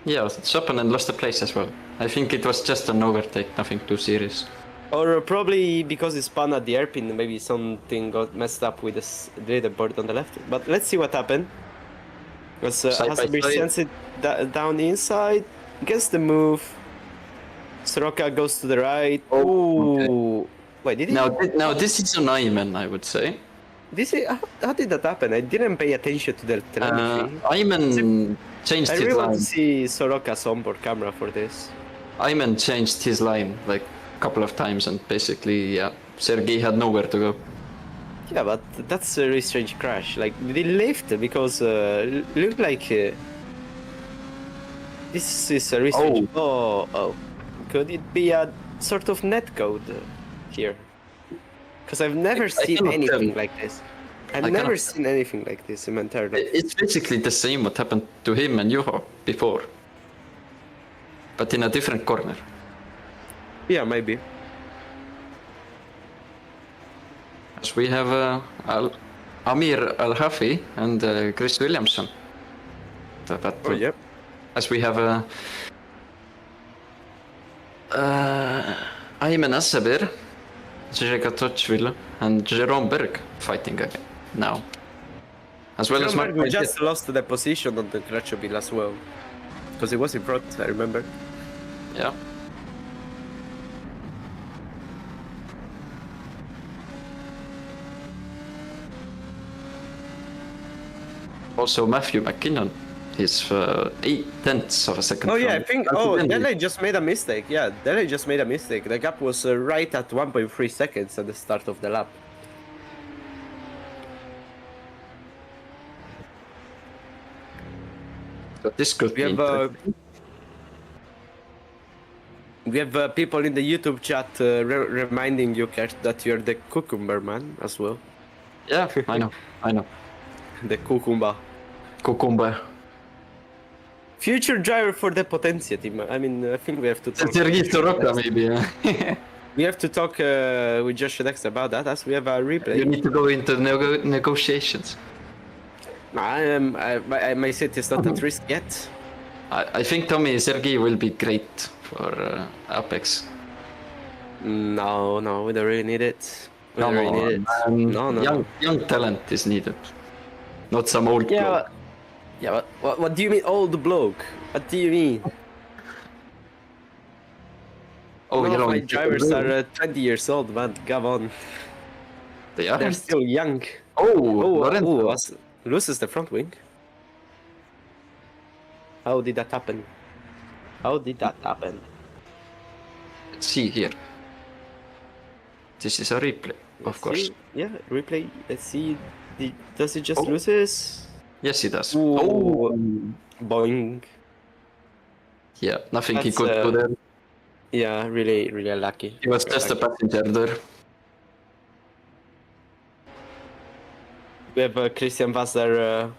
Yeah, Soppanen lost the place as well. I think it was just an overtake, nothing too serious.
Or probably because he spun at the hairpin, maybe something got messed up with the leaderboard on the left. But let's see what happened. Because Asavir sends it down inside, gets the move. Soroka goes to the right. Oh, okay. Wait, did he?
Now this is an Aimen, I would say.
How did that happen? I didn't pay attention to the telemetry.
Aimen changed his line.
I really want to see Soroka's onboard camera for this.
Aimen changed his line like a couple of times, and basically, Sergei had nowhere to go.
Yeah, but that's a really strange crash. Like, did he lift? Because it looked like this is a really strange. Oh. Could it be a sort of netcode here? Because I've never seen anything like this. I've never seen anything like this in my entire life.
It's basically the same what happened to him and Juho before. But in a different corner.
Yeah, maybe.
As we have Amir Al-Hafi and Chris Williamson.
Yep.
As we have Aimen Asavir, Jega Tochville, and Jerome Berg fighting again now. As well
Jerome
as
Berg, we just lost the position on the Krashevic as well. Because he was in front, I remember.
Yeah. Also Matthew McKinnon. He's 8/10 of a second.
Oh yeah, I think. Oh, Dele just made a mistake. Yeah, Dele just made a mistake. The gap was right at 1.3 seconds at the start of the lap.
So this could be interesting.
We have people in the YouTube chat reminding you, Kert, that you're the cucumber man as well.
Yeah, I know.
The cucumber. Future driver for the Potentia team. I mean, I think we have to talk.
Sergei Soroka, maybe. Yeah.
We have to talk with Josh Dex about that, as we have a replay.
You need to go into negotiations.
My city is not at risk yet.
I think Tommy Sergei will be great for Apex.
No, we don't really need it. No.
Young talent is needed. Not some old bloke.
Yeah, but what do you mean old bloke? What do you mean? My drivers are 20 years old, man. Come on. They're still young. Loses the front wing. How did that happen?
Let's see here. This is a replay, of course.
Yeah, replay. Let's see. Does he just loses?
Yes, he does.
Boing.
Yeah, nothing he could do there.
Yeah, really lucky.
He was just a passenger there.
We have Christian Vassar,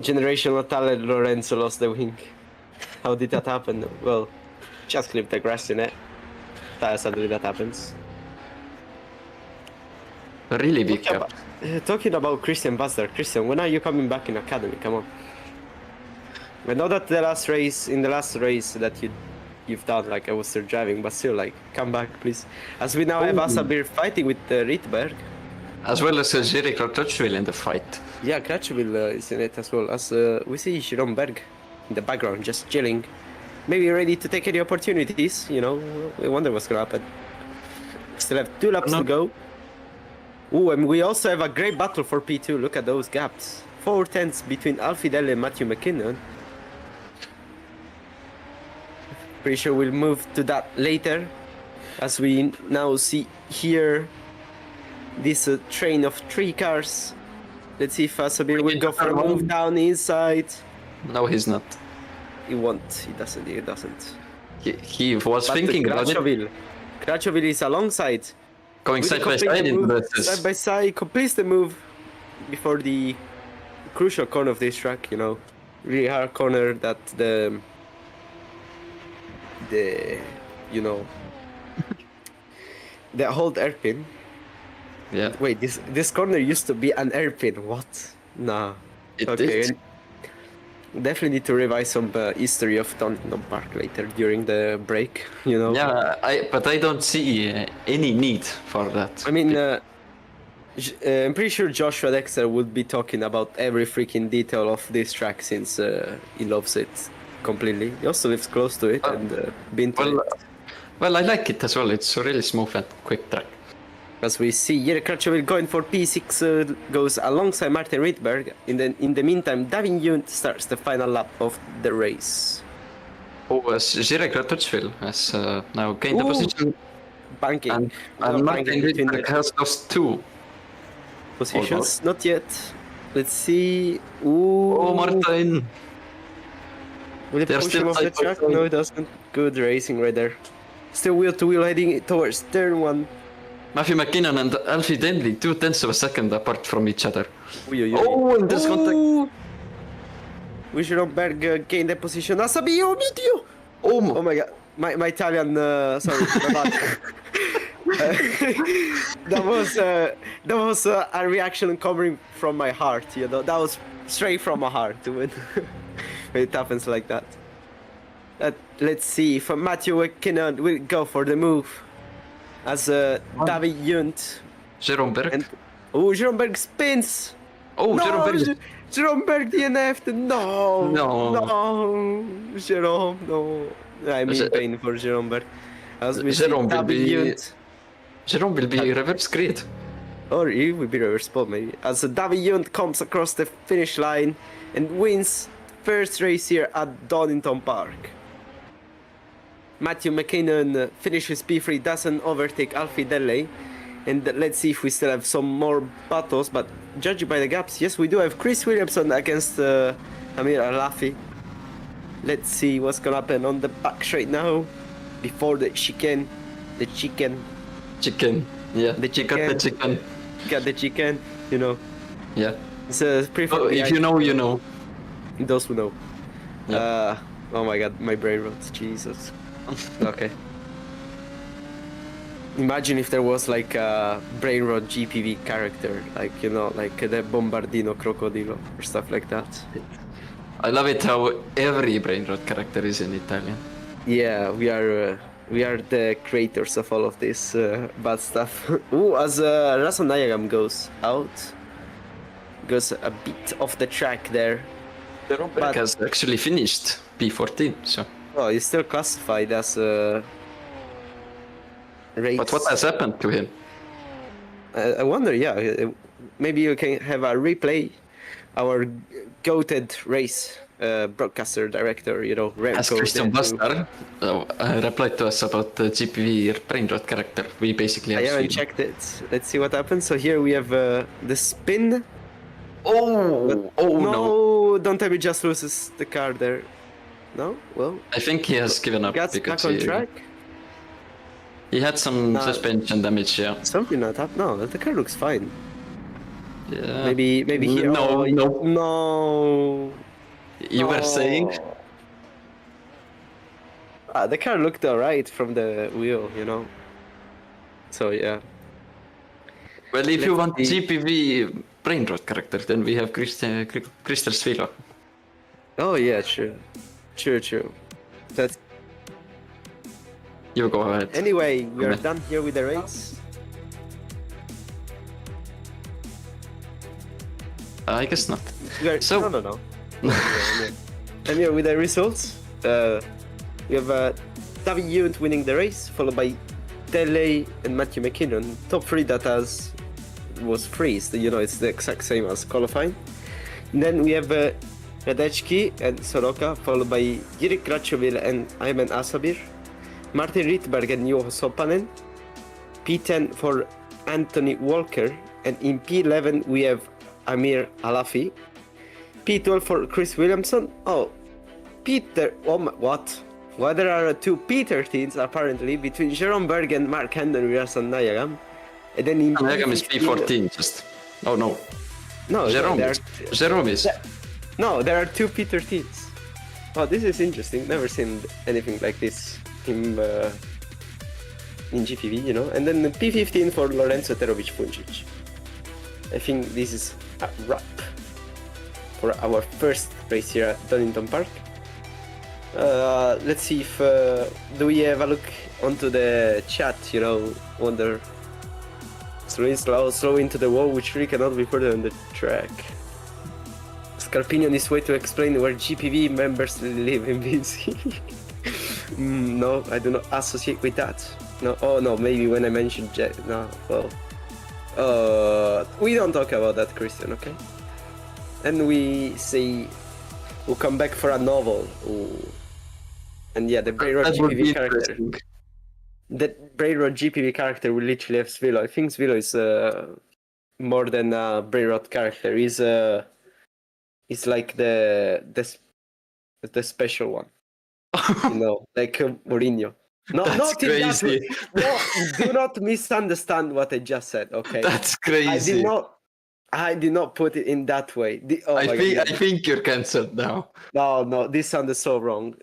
generational talent. Lorenzo lost the wing. How did that happen? Well, just clip the grass in it. Suddenly that happens.
Really big gap.
Talking about Christian Vassar. Christian, when are you coming back in academy? Come on. I know that the last race that you've done, like I was still driving, but still, like, come back, please. As we now have Asabir fighting with Rydberg.
As well as Zeeuw Rohtjarv in the fight.
Yeah, Kratchville is in it as well. As we see Jerome Berg in the background, just chilling. Maybe ready to take any opportunities, you know. We wonder what's gonna happen. Still have 2 laps to go. Ooh, and we also have a great battle for P2. Look at those gaps. 4 tenths between Alfidel and Matthew McKinnon. Pretty sure we'll move to that later. As we now see here this train of 3 cars. Let's see if Asabir will go for a move down inside.
No, he's not.
He won't. He doesn't.
He was thinking about it.
Kratchville is alongside.
Going side by side into the...
Side by side, completes the move before the crucial corner of this track, you know. Really hard corner that the you know, the whole airpin.
Yeah.
Wait, this corner used to be an airpin. What? Nah.
It
okay.
is.
Definitely need to revise some history of Donington Park later during the break, you know.
Yeah, but I don't see any need for that.
I mean, I'm pretty sure Joshua Dexter would be talking about every freaking detail of this track since he loves it completely. He also lives close to it and been to it.
Well, I like it as well. It's a really smooth and quick track.
As we see, Jere Kratchville going for P6 goes alongside Martin Rydberg. In the meantime, Davin Yount starts the final lap of the race.
Jere Kratchville has now gained the position.
Banking.
And Martin Rydberg has lost 2
positions.
Almost.
Not yet. Let's see. Ooh.
Oh, Martin!
Will it push him off the track? No, it doesn't. Good racing right there. Still wheel to wheel heading towards turn 1.
Matthew McKinnon and Alfie Denley 2 tenths of a second apart from each other.
And
there's contact.
Wischerberg gained the position. Asabio, Mitio! Oh my god. My Italian, sorry. That was a reaction coming from my heart, you know. That was straight from my heart when it happens like that. Let's see if Matthew McKinnon will go for the move. As David Yount.
Jerome Berg.
Jerome Berg spins.
Jerome Berg
DNF'd. No. Jerome, no. I'm in pain for Jerome Berg. As we
Jerome
see
will be
Yount.
Jerome will be reverse grid.
Or he will be reverse spot maybe. As David Yount comes across the finish line and wins first race here at Donington Park. Matthew McKinnon finishes P3, doesn't overtake Alfie Delay. And let's see if we still have some more battles, but judging by the gaps, yes, we do have Chris Williamson against Amir Alafi. Let's see what's gonna happen on the back straight now. Before the chicane.
Chicken, yeah.
The chicken. Got the chicken, you know.
Yeah.
It's pretty
if you know, you know.
Those who know.
Yeah.
Oh my god, my brain rots, Jesus. Okay. Imagine if there was like a brain rot GPV character, like, you know, like the Bombardino Crocodilo or stuff like that.
I love it how every brain rot character is in Italian.
Yeah, we are the creators of all of this bad stuff. Ooh, as Rason Nayagam goes out, goes a bit off the track there.
But has actually finished P14, so.
Oh, he's still classified as a race.
But what has happened to him?
I wonder, yeah. Maybe you can have a replay. Our goated race broadcaster director, you know, Remco.
As Christian Bastar replied to us about the GPV brain rot character, we basically have
I haven't checked it. Let's see what happens. So here we have the spin. No, don't tell me just loses the car there. No? Well,
I think he has given up
gets
because
back on track.
He had some suspension damage, yeah.
Something not happened. No, the car looks fine.
Yeah.
Maybe here.
No, no.
No.
You were saying?
The car looked alright from the wheel, you know. So yeah.
Well, if you want GPV brain rot character, then we have Crystal Svilo.
Oh yeah, true. That's.
You go ahead.
Anyway, we are done here with the race.
I guess not.
So no. And here with the results, we have David Yount winning the race, followed by Delay and Matthew McKinnon. Top 3 that was freezed. You know, it's the exact same as qualifying. And then we have Radecki and Soroka, followed by Jirik Krachovil and Ayman Asabir. Martin Rydberg and Juho Sopanen. P10 for Anthony Walker. And in P11 we have Amir Alafi. P12 for Chris Williamson. Oh, Peter. Oh my, what? Well, there are 2 P13s apparently between Jerome Berg and Mark Hendon and Rasan Nayagam. And then in
Nayagam is P14 just. Oh no.
No,
Jerome is.
No, there are 2 P13s. Oh, this is interesting. Never seen anything like this in GPV, you know. And then the P15 for Lorenzo Terovic Puncic. I think this is a wrap for our first race here at Donington Park. Let's see if do we have a look onto the chat, you know, wonder slow into the wall, which really cannot be further on the track. Scarpini on his way to explain where GPV members live in BC. No, I do not associate with that. No, oh no, maybe when I mentioned no, well, we don't talk about that, Christian, okay? And we say we'll come back for a novel. Ooh. And yeah, the Brayrod GPV character. The Brayrod GPV character will literally have Svilo. I think Svilo is more than a Brayrod character. He's like the special one. You know, like Mourinho. No,
that's
not
crazy.
No, do not misunderstand what I just said, okay?
That's crazy.
I did not put it in that way.
I think you're cancelled now.
No, this sounded so wrong.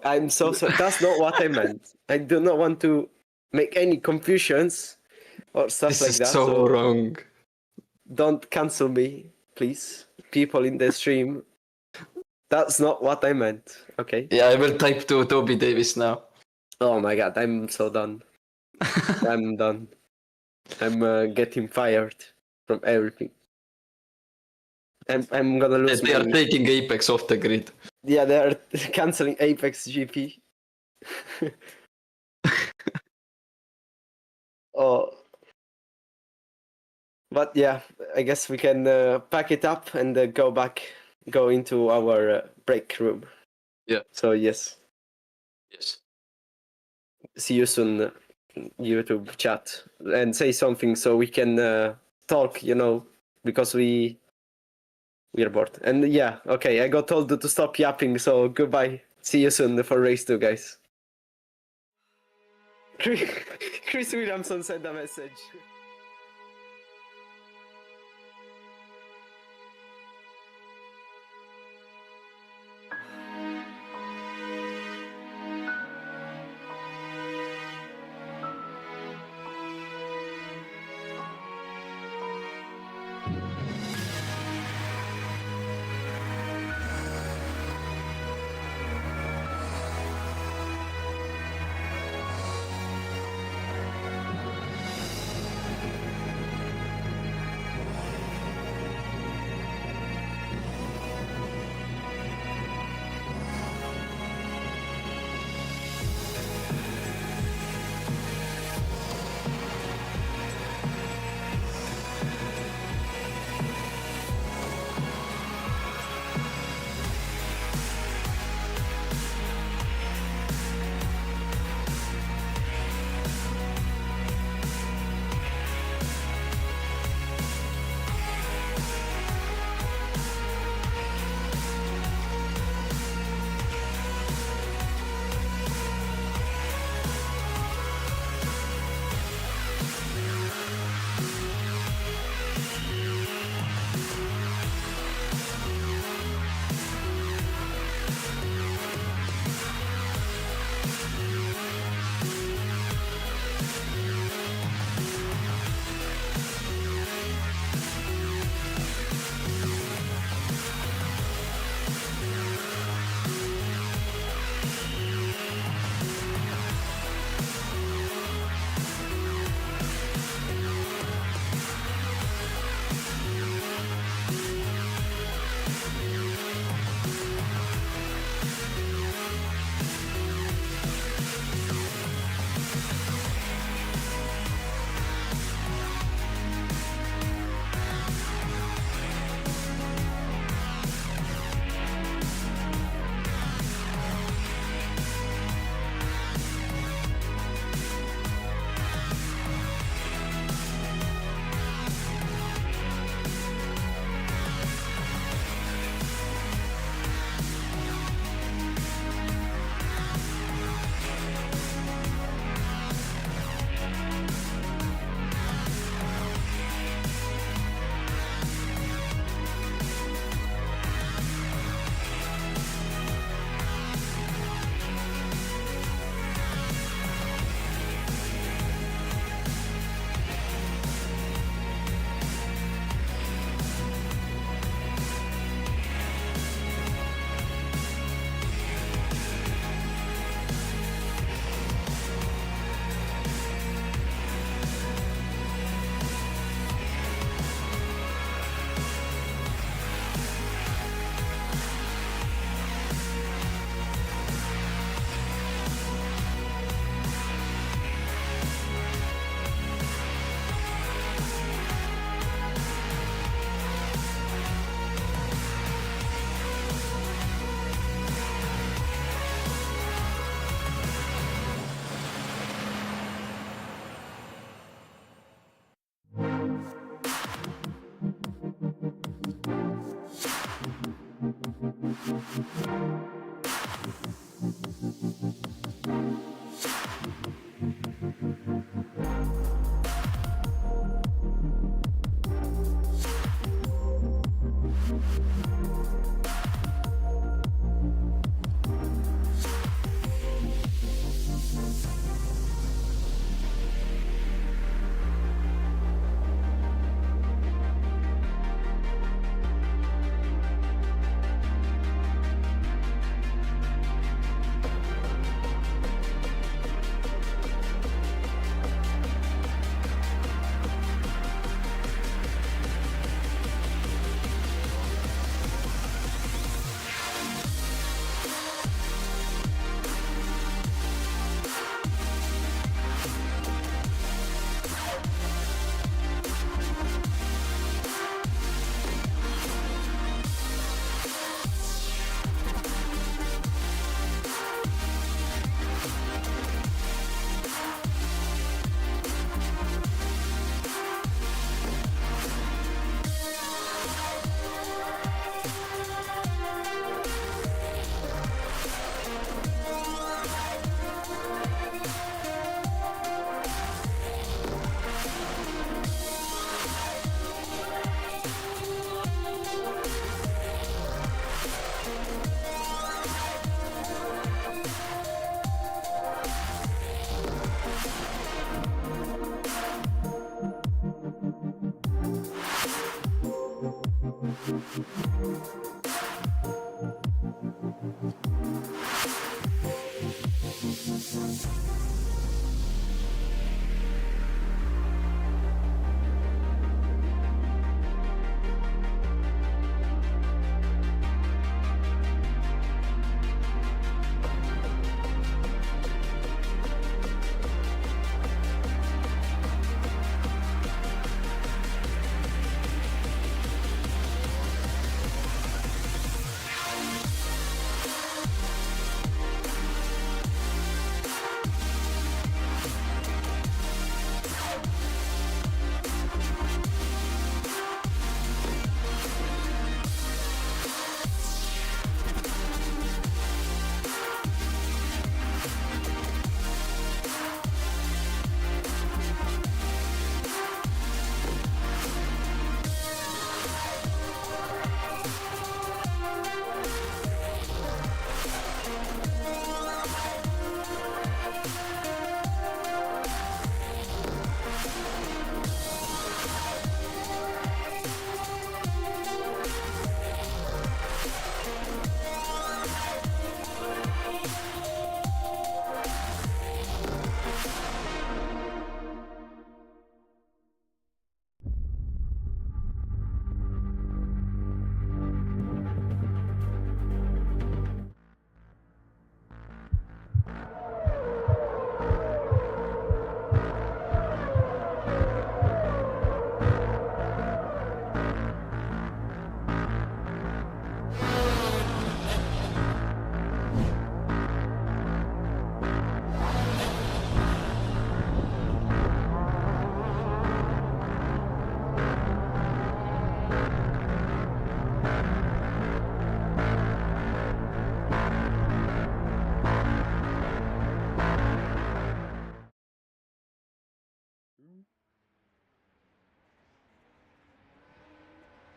I'm so sorry. That's not what I meant. I do not want to make any confusions or stuff like that.
This is so wrong.
Don't cancel me, please. People in the stream. That's not what I meant, okay?
Yeah, I will type to Toby Davis now.
Oh my god, I'm so done. I'm done. I'm getting fired from everything. I'm gonna lose.
They are taking Apex off the grid.
Yeah, they are canceling Apex GP. Oh, but yeah, I guess we can pack it up and go into our break room.
Yeah.
So yes. See you soon, YouTube chat, and say something so we can talk. You know, because we are bored. And yeah, okay, I got told to stop yapping. So goodbye. See you soon for race 2, guys. Chris Williamson sent a message.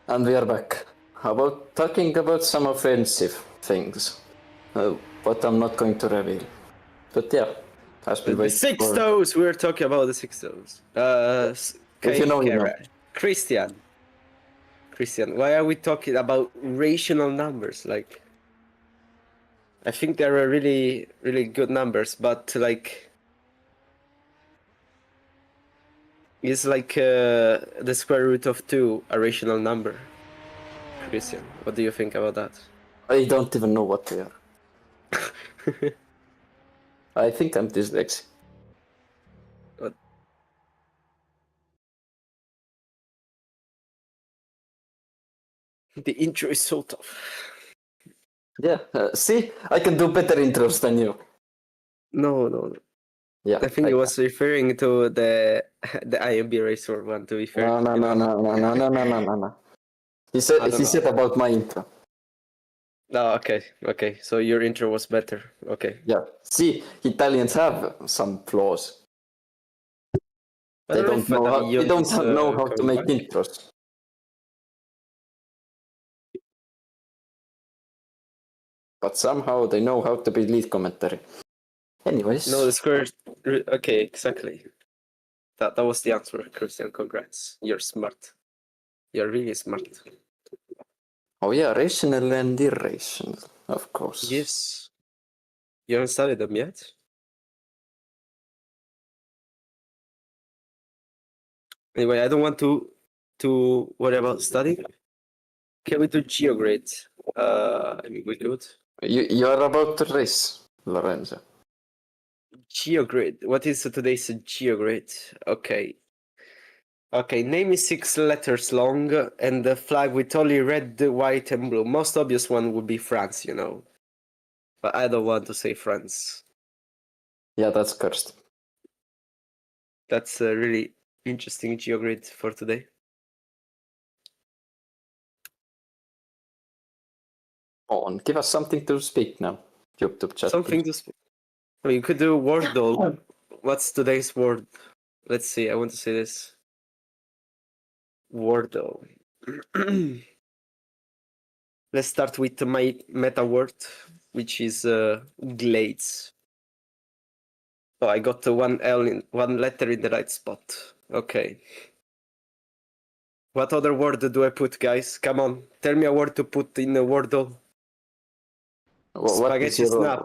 And we are back. Talking about some offensive things. But I'm not going to reveal. But yeah, as we wait
six toes. We're talking about the six toes.
If you know, you know.
Christian, why are we talking about rational numbers? Like, I think there are really, really good numbers, but like, is like the square root of 2 a rational number? Christian, what do you think about that?
I don't even know what they are. I think I'm dyslexic.
What? The intro is so tough.
Yeah, see, I can do better intros than you.
No.
Yeah,
I think it was referring to the IMB Racer one, to be fair.
No. He said about my intro.
No, okay. So your intro was better. Okay.
Yeah. See, Italians have some flaws. They don't know how to make intros. But somehow they know how to be lead commentary. Anyways.
No, the square. Okay, exactly. That was the answer, Christian. Congrats. You're smart. You're really smart.
Oh yeah, rational and irrational, of course.
Yes. You haven't studied them yet? Anyway, I don't want to worry about studying. Can we do geograde? I mean, we could.
You are about to race, Lorenzo.
Geograde. What is today's geograde? Okay. Okay, name is 6 letters long, and the flag with only red, white, and blue. Most obvious one would be France, you know. But I don't want to say France.
Yeah, that's cursed.
That's a really interesting geogrid for today.
On, give us something to speak now. YouTube chat.
Something to speak. Well, you could do Wordle. What's today's word? Let's see. I want to say this. Wordle. Let's start with my meta word, which is glades. Oh, I got one letter in the right spot. Okay. What other word do I put, guys? Come on, tell me a word to put in the Wordle. Spaghetti snap.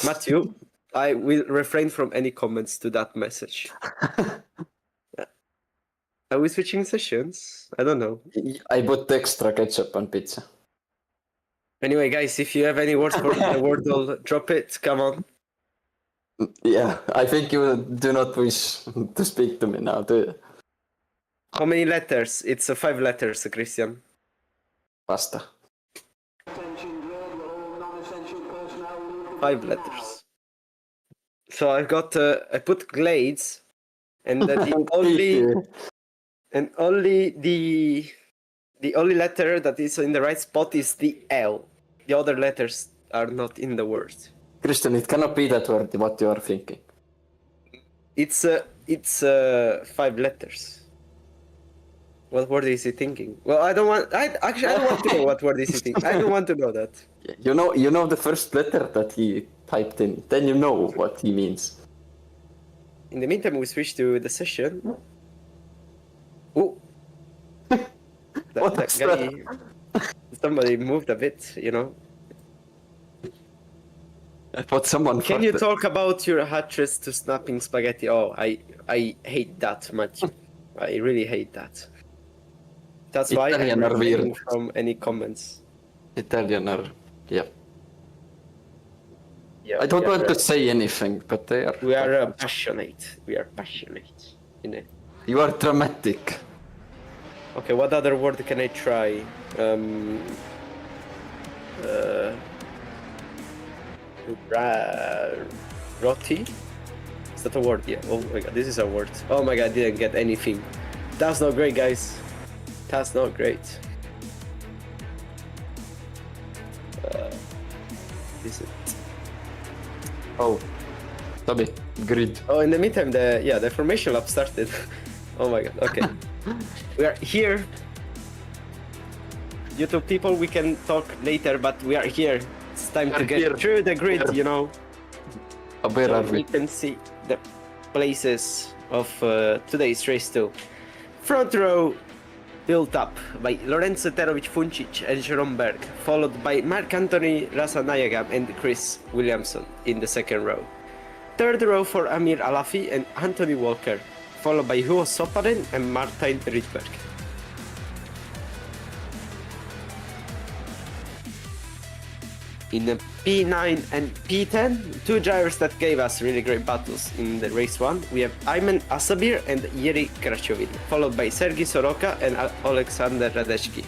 Matthew, I will refrain from any comments to that message. Are we switching sessions? I don't know.
I put extra ketchup on pizza.
Anyway, guys, if you have any words for the Wordle, drop it. Come on.
Yeah, I think you do not wish to speak to me now, do you?
How many letters? It's 5 letters, Christian.
Pasta.
5 letters. So I've got I put glades, and the only letter that is in the right spot is the L. The other letters are not in the word.
Christian, it cannot be that word. What you are thinking?
It's 5 letters. What word is he thinking? Well, I don't want to know what word is he thinking. I don't want to know that.
You know the first letter that he typed in. Then you know what he means.
In the meantime, we switch to the session. Oh, that guy. Somebody moved a bit, you know.
I thought someone.
Can you talk about your hatches to snapping spaghetti? Oh, I hate that much. I really hate that. That's why I'm refraining from any comments.
Italian are, yeah. I don't want to say anything, but they are.
We are passionate. We are passionate.
You are dramatic.
Okay, what other word can I try? Roti? Is that a word? Yeah. Oh my god, this is a word. Oh my god, I didn't get anything. That's not great, guys. That's not great. Is it?
Oh, Toby, grid.
Oh, in the meantime, the formation lap started. Oh my god. Okay, we are here. YouTube people, we can talk later, but we are here. It's time to get through the grid, you know.
Where are we?
We can see the places of today's race too. Front row built up by Lorenzo Terovic-Funcic and Jerome Berg, followed by Marc-Anthony Rasanayagam and Chris Williamson in the second row. Third row for Amir Alafi and Anthony Walker, followed by Juho Sopanen and Martin Rydberg. In the P9 and P10, two drivers that gave us really great battles in the race one, we have Ayman Asabir and Yeri Krachovin, followed by Sergei Soroka and Alexander Radecki.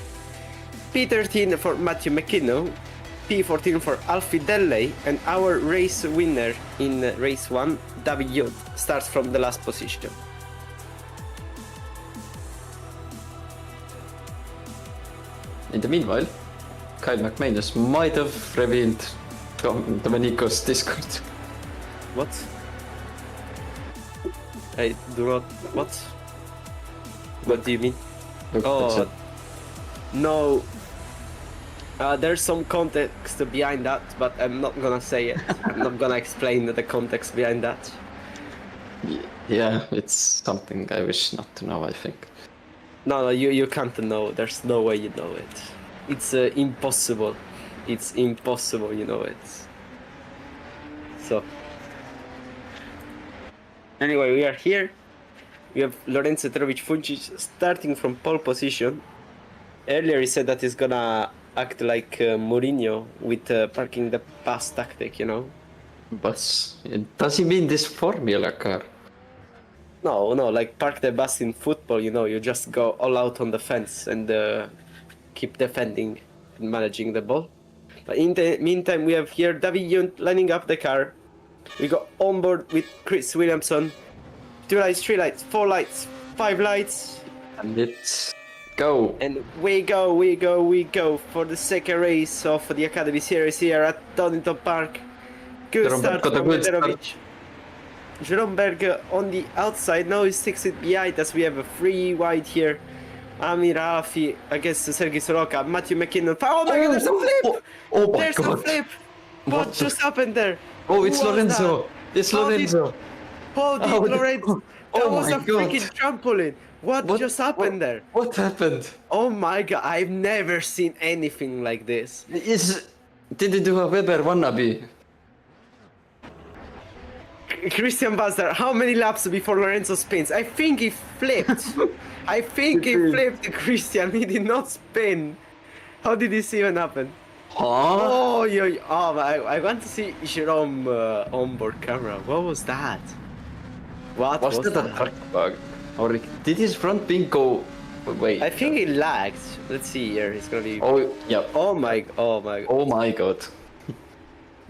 P13 for Matthew McKinnon, P14 for Alfie Delley, and our race winner in race one, David Junt, starts from the last position.
In the meanwhile, Kyle McManus might have revealed Domenico's Discord.
What? I do not... What? What do you mean?
Look,
oh, no. There's some context behind that, but I'm not gonna say it. I'm not gonna explain the context behind that.
Yeah, it's something I wish not to know, I think.
No, you can't know. There's no way you know it. It's impossible. It's impossible, you know it. So, anyway, we are here. We have Lorenzo Terovic-Funcic starting from pole position. Earlier he said that he's gonna act like Mourinho with parking the pass tactic, you know?
But does he mean this Formula car?
No, like park the bus in football, you know, you just go all out on the fence and keep defending and managing the ball. But in the meantime, we have here David Junt lining up the car. We go on board with Chris Williamson. 2 lights, 3 lights, 4 lights, 5 lights.
And let's go.
And we go for the second race of the Academy Series here at Donington Park. Good start from Terovic. Jerome Berg on the outside, now he's 6 feet behind us. We have a free wide here. Amir Alafi against Sergei Soroka, Matthew McKinnon. Oh my god, there's a flip!
Oh my
there's
god.
a flip! What just happened there?
Oh, it's
Who was
Lorenzo.
that?
It's Lorenzo.
Lorenzo? That
Oh
was
my
a
god.
freaking trampoline. What just happened there?
What happened?
Oh my god, I've never seen anything like this.
Did he do a Weber wannabe?
Christian Basler, how many laps before Lorenzo spins? I think he flipped. I think he flipped Christian. He did not spin. How did this even happen?
Huh?
Oh, I want to see Jerome onboard camera. What was that? What was
that a track bug? Or did his front wing go... Wait.
I think it lagged. Let's see here. It's gonna be...
Oh, yeah.
Oh my god.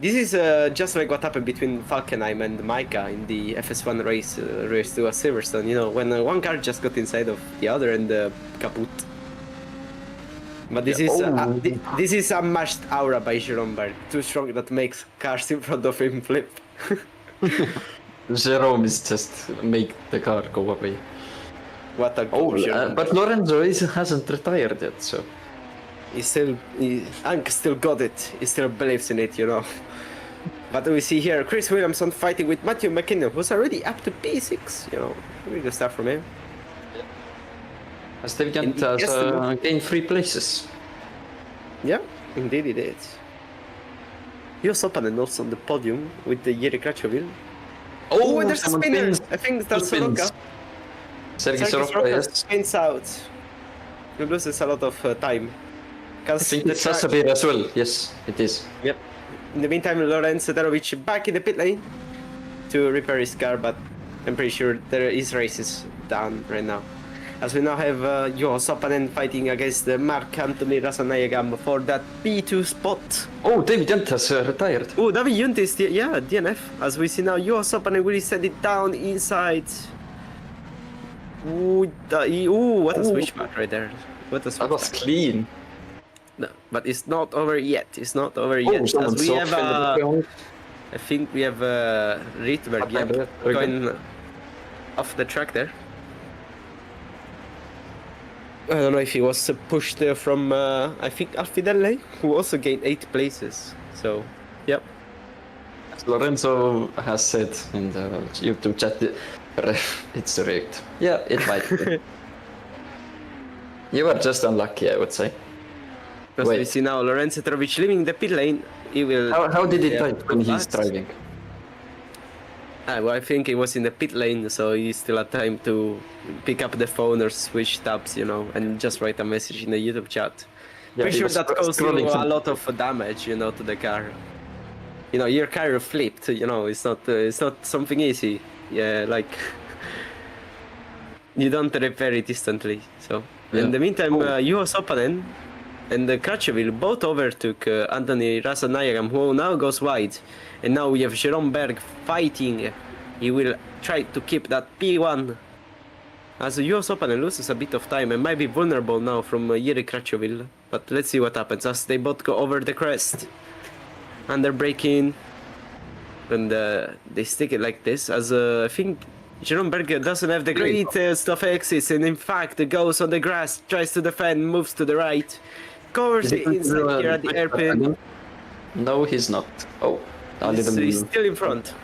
This is just like what happened between Falkenheim and Micah in the FS1 race to a Silverstone, you know, when one car just got inside of the other and kaput. But this is a matched aura by Jerome Berg, too strong that makes cars in front of him flip.
Jerome is just make the car go away.
What a
but Lorenzo hasn't retired yet, so...
Ank still got it, he still believes in it, you know. But we see here Chris Williamson fighting with Matthew McKinnon, who's already up to P6, you know. We can start from him.
As they has gained 3 places.
Yeah, indeed he did. Juho Sopanen also on the podium with the Jiri Krachovil. Oh, and there's a spinner! I think that's Soroka.
Sergei Soroka
spins out. He loses a lot of time.
I think it's Asabir as well. Yes, it is.
Yep. In the meantime, Lorenzo Terovic back in the pit lane to repair his car, but I'm pretty sure his race is done right now. As we now have Juho Sopanen fighting against Marc-Anthony Rasanayagam for that P2 spot.
Oh, David Junt has retired.
Oh, David Junt is DNF. As we see now, Juho Sopanen will send it down inside. What a switchback right there. What a switchback.
That was clean.
No, but it's not over yet. It's not over yet. As we have, I think we have Rydberg going off the track there. I don't know if he was pushed from, I think, Alfidelle, who also gained 8 places. So, yep.
As Lorenzo has said in the YouTube chat, it's rigged. Yeah, it might be. You were just unlucky, I would say.
Because we see now Lorenzo Trovic leaving the pit lane. He will.
How did he drive when he's driving?
Well, I think he was in the pit lane, so he still had time to pick up the phone or switch tabs, you know, and just write a message in the YouTube chat.
Yeah,
Pretty sure that caused you a lot of damage, you know, to the car. You know, your car flipped. You know, it's not something easy. Yeah, like you don't repair it instantly. So in the meantime, Juho Sopanen and Kracheville both overtook Anthony Rasanayagam, who now goes wide. And now we have Jerome Berg fighting. He will try to keep that P1. As Juho Sopanen loses a bit of time and might be vulnerable now from Jiri Kracheville. But let's see what happens as they both go over the crest. And they're braking. And they stick it like this. As I think Jerome Berg doesn't have the greatest of exits. And in fact, goes on the grass, tries to defend, moves to the right. Covers the inside here at the airpin.
No, he's not. Oh,
he's still in front.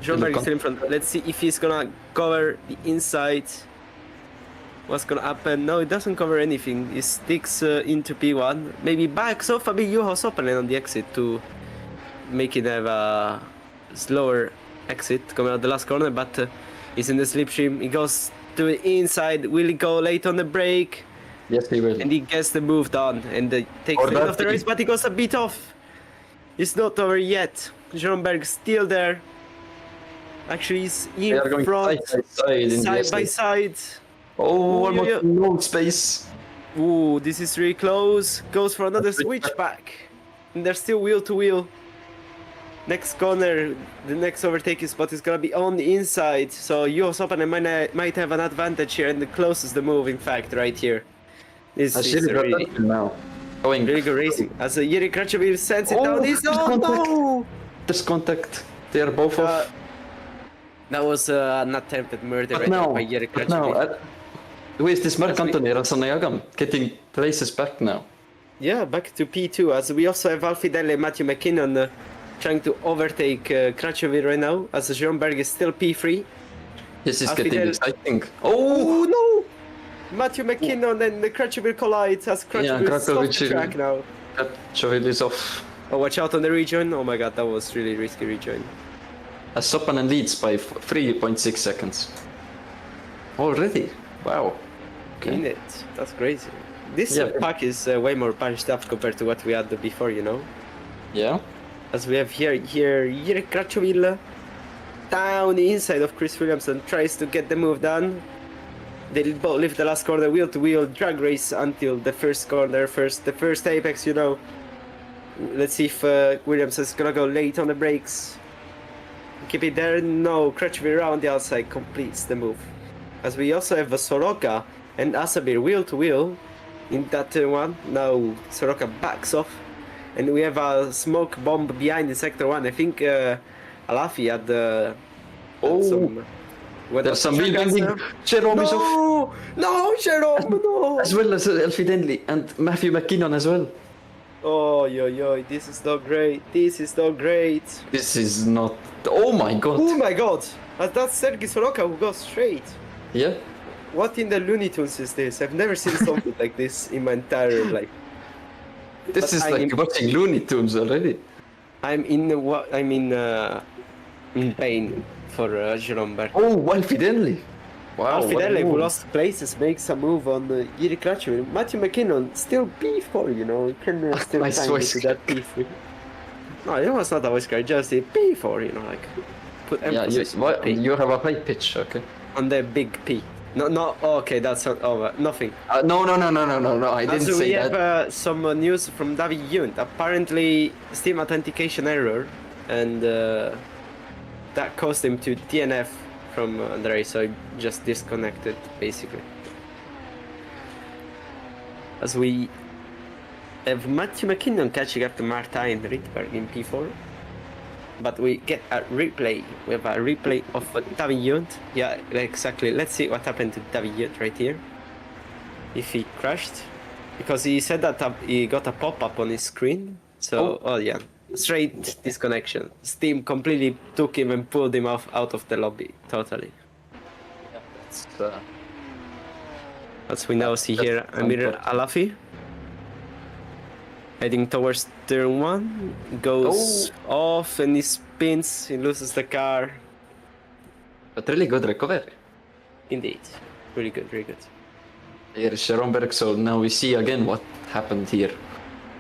Jean-Berg is still in front. Let's see if he's gonna cover the inside. What's gonna happen? No, it doesn't cover anything. He sticks into P1. Maybe backs off a bit Juho Sopanen on the exit to make it have a slower exit coming out the last corner. But he's in the slipstream. He goes to the inside. Will he go late on the brake?
Yes, he will.
And he gets the move done and takes the lead of the race, but he goes a bit off. It's not over yet. Jerome Berg still there. Actually, he's in front, side by side.
Oh, almost no space.
Ooh, this is really close. Goes for another switchback. And they're still wheel to wheel. Next corner, the next overtaking spot is gonna be on the inside. So Juho Sopanen might have an advantage here and closes the move, in fact, right here. This is really good racing. As Jiri Kracheville sends it down. No!
There's contact. They are both off.
That was an attempted murder by Jiri Kracheville.
Who is this Mark Anthony Rasanayagam getting places back now?
Yeah, back to P2. As we also have Alfidelle and Matthew McKinnon trying to overtake Kracheville right now. As Jerome Berg is still P3.
This is getting exciting.
Oh no! Matthew McKinnon and the Kracheville collide as Kracheville stops the track now.
Kracheville is off.
Oh, watch out on the rejoin. Oh my god, that was really risky rejoin.
As Sopanen leads by 3.6 seconds. Already? Wow.
Okay. In it. That's crazy. This pack is way more punched up compared to what we had before, you know?
Yeah.
As we have here Jiri Kracheville down the inside of Chris Williamson, tries to get the move done. They both lift the last corner wheel to wheel drag race until the first corner, the first apex, you know. Let's see if Williamson's gonna go late on the brakes. Keep it there. No, Kracheville around the outside completes the move. As we also have Soroka and Asabir wheel to wheel in that one. Now Soroka backs off. And we have a smoke bomb behind in sector 1. I think Alafi had some...
There's some wheel bending. Jerome is off.
No, Jerome, no.
As well as Elfie and Matthew McKinnon as well.
Oh, yo, this is not great. This is not great.
This is not... Oh my god.
Oh my god. That's Sergei Soroka who goes straight.
Yeah.
What in the Looney Tunes is this? I've never seen something like this in my entire life.
This is like watching Looney Tunes already.
I'm in pain for Jerome Berg.
Oh, Alfidelle. Wow.
Alfidelle, who lost places, makes a move on Jiri Kracheville. Matthew McKinnon, still P4, you know, he can still climb into that P3. No, it was not a voice card, just a P4, you know, like, put emphasis on P.
You have a high pitch, okay.
On the big P. No, okay, that's not, nothing.
No, I didn't say that.
We have some news from David Yunt. Apparently, Steam authentication error, and that caused him to DNF from the race, so I just disconnected, basically. As we have Matthew McKinnon catching up to Martin Rydberg in P4. But we get a replay. We have a replay of David Yunt. Yeah, exactly. Let's see what happened to David Yunt right here. if he crashed, because he said that he got a pop-up on his screen. So, oh yeah, straight disconnection. Steam completely took him and pulled him out of the lobby, totally.
Yeah, that's...
As we now see here, Amir Alafi heading towards turn 1, goes off and he spins, he loses the car.
But really good recovery.
Indeed, really good, really good.
Here is Romberg, so now we see again what happened here.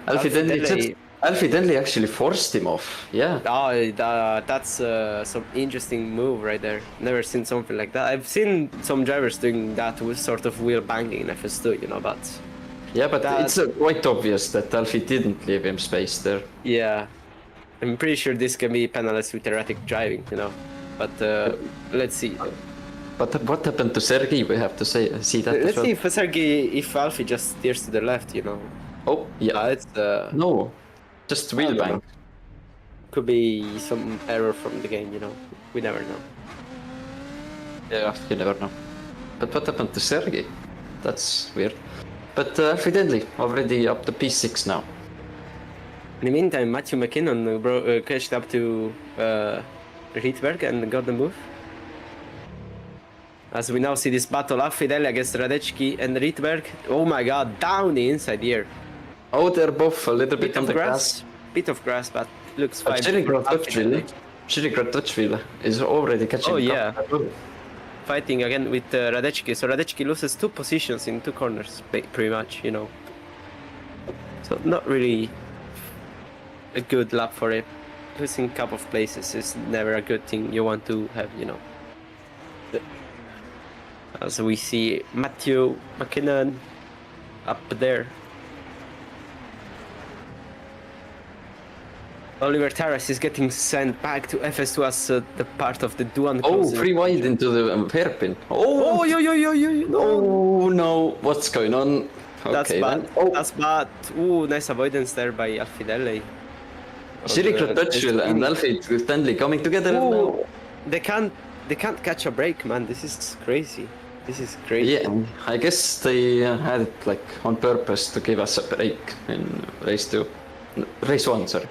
Alfie Denley actually forced him off, yeah.
Oh, that's some interesting move right there. Never seen something like that. I've seen some drivers doing that with sort of wheel banging in FS2, you know, but...
Yeah, but it's quite obvious that Alfie didn't leave him space there.
Yeah. I'm pretty sure this can be penalized with erratic driving, you know. But let's see.
But what happened to Sergei? We have to see that.
Let's see if if Alfie just steers to the left, you know.
Oh, yeah.
It's
no, just wheel bang.
Could be some error from the game, you know. We never know.
Yeah, you never know. But what happened to Sergei? That's weird. But Alfie Denley already up to P6 now.
In the meantime, Matthew McKinnon catched up to Rietberg and got the move. As we now see this battle of Fidel against Radecki and Rietberg. Oh my god, down the inside here.
Oh, they're both a little bit on the grass.
Bit of grass, but looks fine.
Shirikrat Dutchville is already catching up.
Oh yeah. Fighting again with Radecki. So Radecki loses 2 positions in 2 corners, pretty much, you know. So not really a good lap for him. Losing a couple of places is never a good thing you want to have, you know. As we see Matthew McKinnon up there. Oliver Taras is getting sent back to FS2 as the part of the Duan.
Oh, free wide into the hairpin. Oh, no. No, what's going on?
That's bad. That's bad. Ooh, nice avoidance there by Alfidele.
Shirikrat Dutchville and Alfie Denley coming together.
Ooh, they can't catch a break, man. This is crazy. This is crazy.
Yeah, I guess they had it like on purpose to give us a break in race 1, sorry.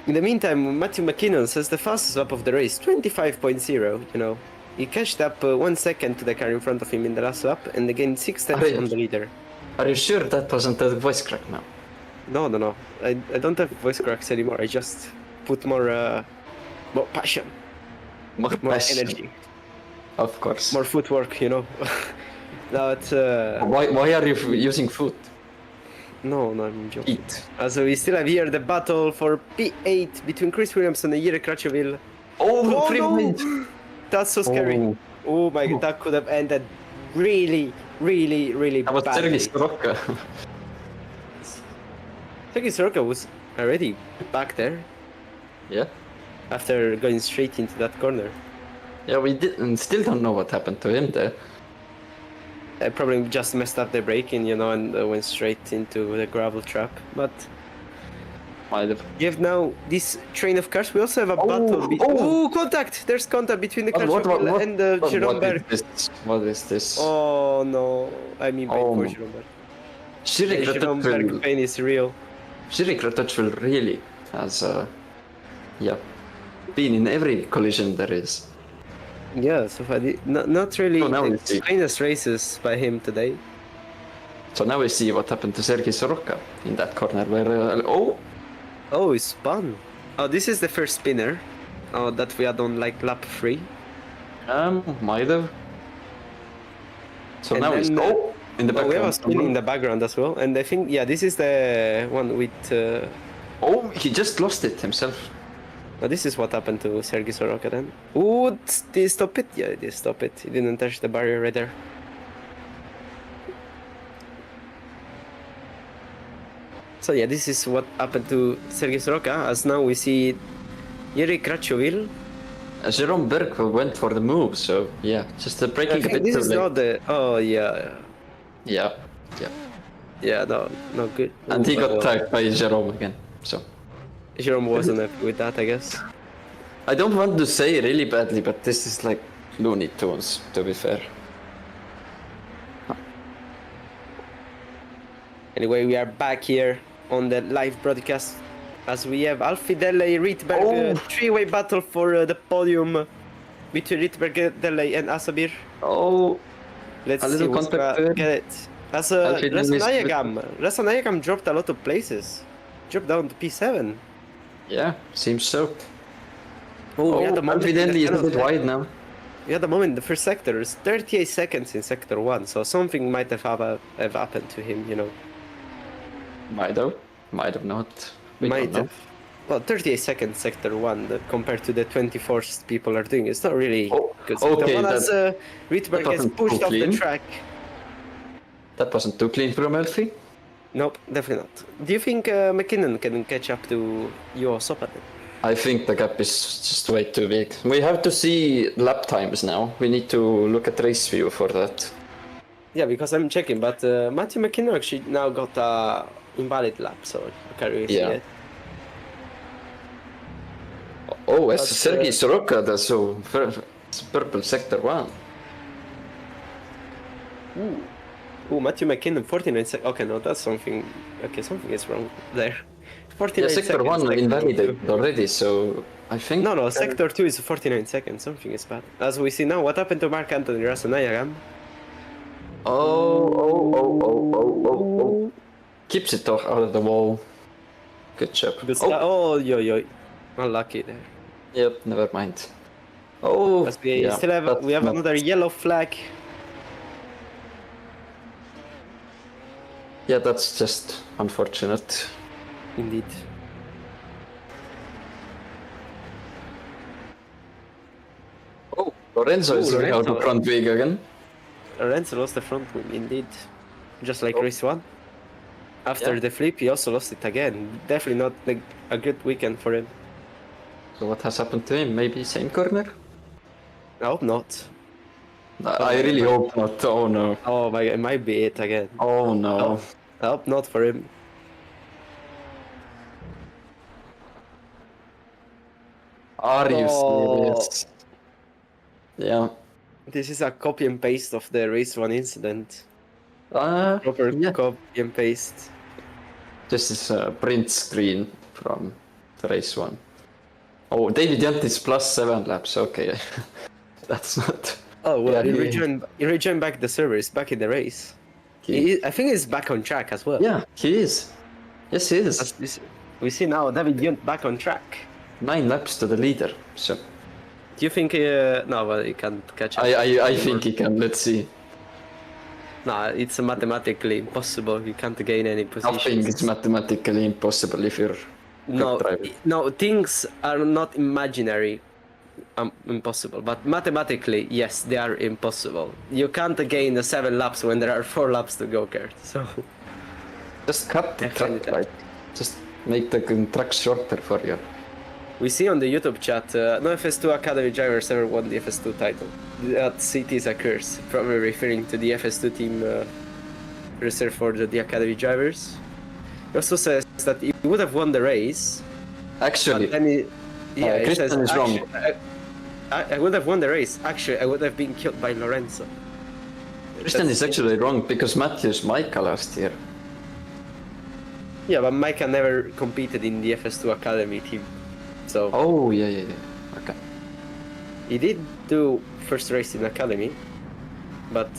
In the meantime, Matthew McKinnon says the fastest lap of the race, 25.0, you know. He catched up 1 second to the car in front of him in the last lap and again 6 tenths on the leader.
Are you sure that wasn't a voice crack now?
No. I don't have voice cracks anymore. I just put more passion.
More
energy.
Of course.
More footwork, you know. No, it's...
Why are you using foot?
No, I'm joking. So we still have here the battle for P8 between Chris Williamson and Jiri Krachovil.
Oh no!
That's so scary. Oh my god, that could have ended really badly.
That was Sergei Soroka.
Sergei Soroka was already back there.
Yeah.
After going straight into that corner.
Yeah, we still don't know what happened to him there.
I probably just messed up the braking, you know, and went straight into the gravel trap. But you have now this train of cars. We also have a battle. Oh, contact! There's contact between the Krachovil and Jerome Berg.
What is this?
Oh no! I mean, poor Jerome Berg. Jerome Berg pain is real.
Shirikrat Dutchville really has, been in every collision there is.
Yeah, so far, not really famous races by him today.
So now we see what happened to Sergei Soroka in that corner where...
Oh, he spun. Oh, this is the first spinner that we had on like lap 3.
Might have. So
and
now
then,
he's in the background.
We have a spin in the background as well. And I think, yeah, this is the one with...
Oh, he just lost it himself.
Oh, this is what happened to Sergei Soroka then. Ooh, did he stop it? Yeah, he did stop it. He didn't touch the barrier right there. So yeah, this is what happened to Sergei Soroka, as now we see Jiri Krachovil.
Jerome Berg went for the move, so yeah, just breaking a bit
this
too
is
late.
not the... Oh, yeah. Yeah, no good.
And he got tagged by Jerome again, so...
Jerome wasn't happy with that, I guess.
I don't want to say really badly, but this is like Looney Tunes, to be fair.
Anyway, we are back here on the live broadcast as we have Alfie Delle, Rydberg, three-way battle for the podium between Rydberg, Delle and Asabir.
Oh,
let's see who's gonna get it. As Rasanayagam dropped a lot of places. Dropped down to P7.
Yeah, seems so.
Yeah, the
Alfie Delle is a bit wide now.
Yeah, the moment the first sector is 38 seconds in sector 1, so something might have happened to him, you know.
Might have not.
Might have. Well, 38 seconds sector 1 compared to the 24 people are doing, it's not really good.
Okay,
the one as Rydberg gets pushed off the track.
That wasn't too clean from Alfie?
Nope, definitely not. Do you think McKinnon can catch up to Juho Sopanen?
I think the gap is just way too big. We have to see lap times now. We need to look at race view for that.
Yeah, because I'm checking, but Matthew McKinnon actually now got a invalid lap, so I can't really see it.
Oh, it's Sergei Soroka, so purple sector 1.
Ooh, Matthew McKinnon, 49 seconds. Okay, no, that's something. Okay, something is wrong there. 49
sector 1 invalidated already, so I think.
No, sector 2 is 49 seconds. Something is bad. As we see now, what happened to Mark Anthony Rasanayagam?
Oh. Keeps it out of the wall. Good job.
Yo. Unlucky there.
Yep, never mind.
We have another yellow flag.
Yeah, that's just unfortunate.
Indeed.
Lorenzo is out of front wing again.
Lorenzo lost the front wing, indeed. Just like race 1. After the flip, he also lost it again. Definitely not a good weekend for him.
So what has happened to him? Maybe same corner?
I hope not.
I really hope not. Oh no.
Oh my god, it might be it again.
Oh no.
I hope not for him.
Are you serious? Yeah.
This is a copy and paste of the race 1 incident.
Proper
copy and paste.
This is a print screen from the race 1. Oh, David Yunt is +7 laps. Okay. That's not.
Oh well, he rejoined back the server. He's back in the race. I think he's back on track as well.
Yeah, he is. Yes, he is.
We see now David Yunt back on track.
9 laps to the leader. So.
Do you think he can't catch up?
I think he can. Let's see.
No, it's mathematically impossible. You can't gain any positions.
I think it's mathematically impossible if you're
No, things are not imaginary impossible, but mathematically, yes, they are impossible. You can't gain 7 laps when there are 4 laps to go, Kert. So
just cut the track, right? Just make the track shorter for you.
We see on the YouTube chat, no FS2 Academy drivers ever won the FS2 title. That CT is a curse, probably referring to the FS2 team reserved for the Academy drivers. He also says that he would have won the race.
Actually,
Christian
is wrong.
I would have won the race. Actually, I would have been killed by Lorenzo.
Christian is actually wrong because Matthew's Micah last year.
Yeah, but Micah never competed in the FS2 Academy team. So.
Oh yeah. Okay.
He did do first race in Academy, but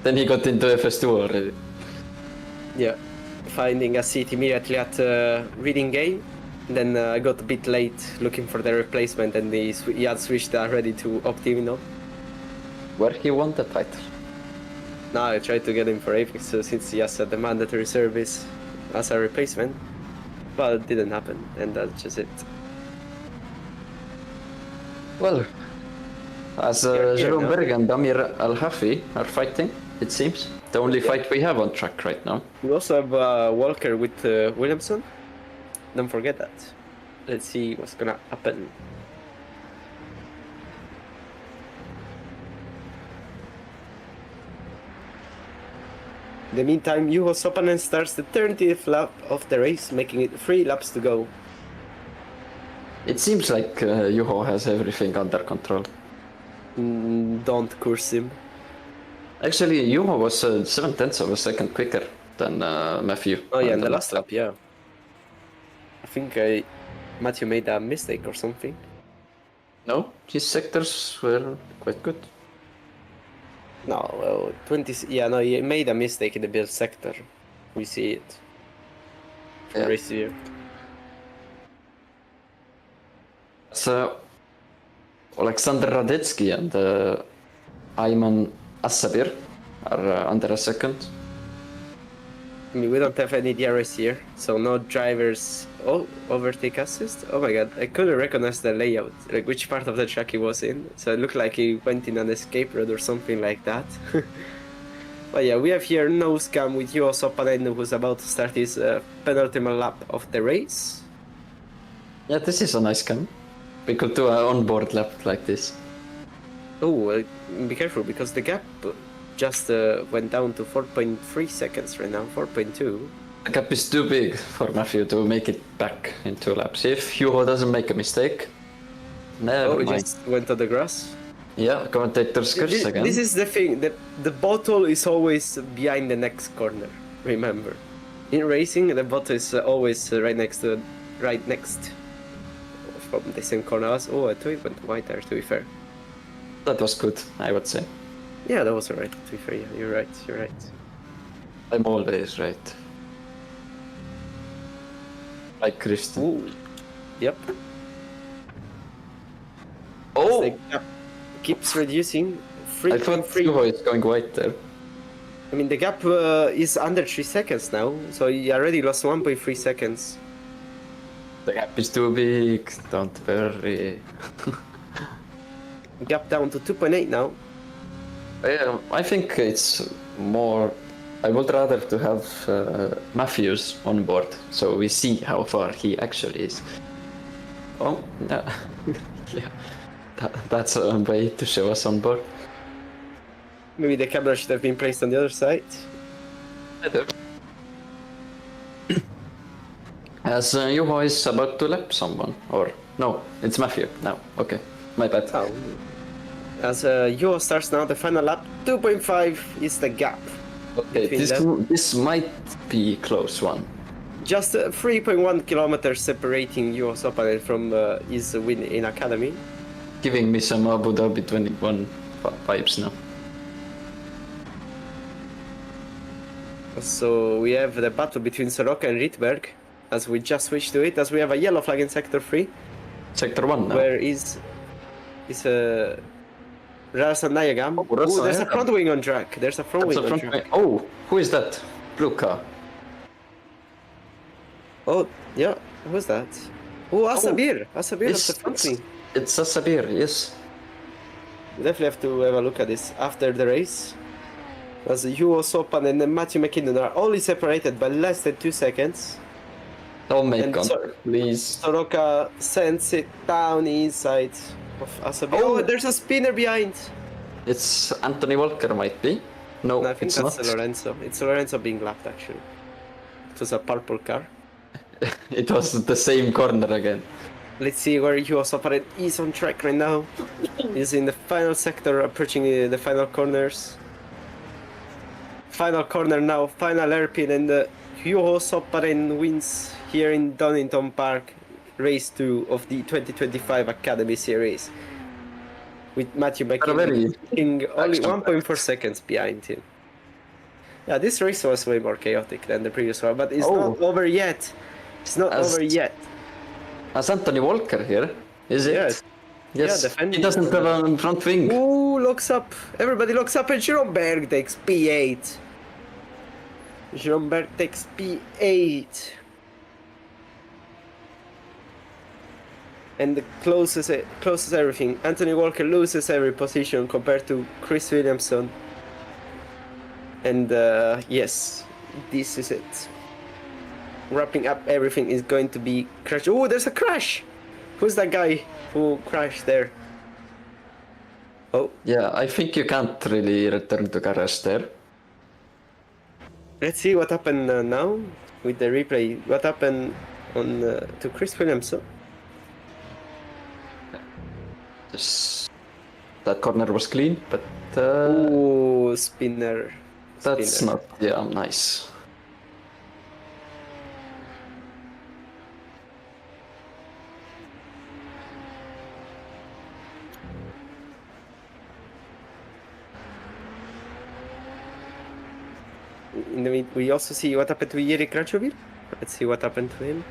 then he got into FS2 already.
Yeah, finding a seat immediately at Reading Game. Then I got a bit late looking for the replacement, and he had switched already to Optimino.
Where he won the title.
Now I tried to get him for Apex since he has the mandatory service as a replacement. But it didn't happen, and that's just it.
Well, as Jerome Berg and Damir Al-Hafi are fighting, it seems. The only fight we have on track right now.
We also have Walker with Williamson. Don't forget that. Let's see what's gonna happen. In the meantime, Juho Sopanen starts the 30th lap of the race, making it 3 laps to go.
It seems like Juho has everything under control.
Don't curse him.
Actually, Juho was 7/10 of a second quicker than Matthew.
Oh yeah, in the last lap, yeah. I think Matthew made a mistake or something.
No, his sectors were quite good.
No, well, 20. Yeah, no, he made a mistake in the build sector. We see it. From race here.
So, Alexander Radetzky and Ayman Assabir are under a second.
I mean, we don't have any DRS here, so no drivers. Oh, overtake assist? Oh my god, I couldn't recognize the layout, like which part of the track he was in. So it looked like he went in an escape road or something like that. But yeah, we have here no scam with Juho Sopanen, who's about to start his penultimate lap of the race.
Yeah, this is a nice cam. We could do an onboard lap like this.
Oh, be careful, because the gap just went down to 4.3 seconds right now, 4.2.
The gap is too big for Matthew to make it back in 2 laps. If Juho doesn't make a mistake, never mind.
He just went on the grass.
Yeah, commentator's curse again.
This is the thing, the bottle is always behind the next corner, remember. In racing, the bottle is always right next from the same corner as... Oh, I thought it went wide there, to be fair.
That was good, I would say.
Yeah, that was alright, to be fair, yeah, you're right.
I'm always right. Like Christian.
Ooh. Yep.
Oh!
The gap keeps reducing.
I thought Juho is going wide there.
I mean, the gap is under 3 seconds now, so he already lost 1.3 seconds.
The gap is too big, don't worry.
Gap down to 2.8 now.
Yeah, I think it's more... I would rather to have Matthews on board, so we see how far he actually is. Oh, yeah. Yeah. That's a way to show us on board.
Maybe the camera should have been placed on the other side.
Better. As Juho is about to lap someone, or... No, it's Matthew now, okay. My bad.
Oh. As Juho starts now the final lap, 2.5 is the gap.
Okay, this might be close one.
Just 3.1 kilometers separating Juho Sopanen from his win in Academy.
Giving me some Abu Dhabi 21 vibes now.
So we have the battle between Soroka and Rydberg, as we just switched to it, as we have a yellow flag in Sector 3.
Sector 1 now.
Where is Rasan Nayagam. Oh, there's a front wing on track. There's a front wing on track.
Oh, who is that? Blue car.
Oh, yeah. Who's that? Oh, Asabir. Asabir is the front wing.
It's Asabir, yes.
We definitely have to have a look at this after the race. As Juho Sopanen and Matthew McKinnon are only separated by less than 2 seconds.
Don't make contact, please.
Soroka sends it down inside of Asabir. Oh, there's a spinner behind.
It's Anthony Walker, might be. No,
I think
it's
that's
not.
Lorenzo. It's Lorenzo being lapped, actually. It was a purple car.
It was the same corner again.
Let's see where Juho Sopanen is on track right now. He's in the final sector, approaching the final corners. Final corner now, final airpin, and Juho Sopanen wins here in Donington Park, race 2 of the 2025 Academy Series. With Matthew McKinnon only 1.4 seconds behind him. Yeah, this race was way more chaotic than the previous one, but it's not over yet. It's not over yet.
As Anthony Walker here, is it?
Yes.
Yes,
Yeah,
he doesn't have a front wing.
Ooh, locks up. Everybody locks up, and Jerome Berg takes P8. Jerome Berg takes P8. And closes everything. Anthony Walker loses every position compared to Chris Williamson. And yes, this is it. Wrapping up everything is going to be crash. Oh, there's a crash! Who's that guy who crashed there? Oh.
Yeah, I think you can't really return to garage there.
Let's see what happened now with the replay. What happened on to Chris Williamson?
That corner was clean, but
oh, spinner.
That's not nice.
in the we also see what happened to Jiri Kračovil. Let's see what happened to him.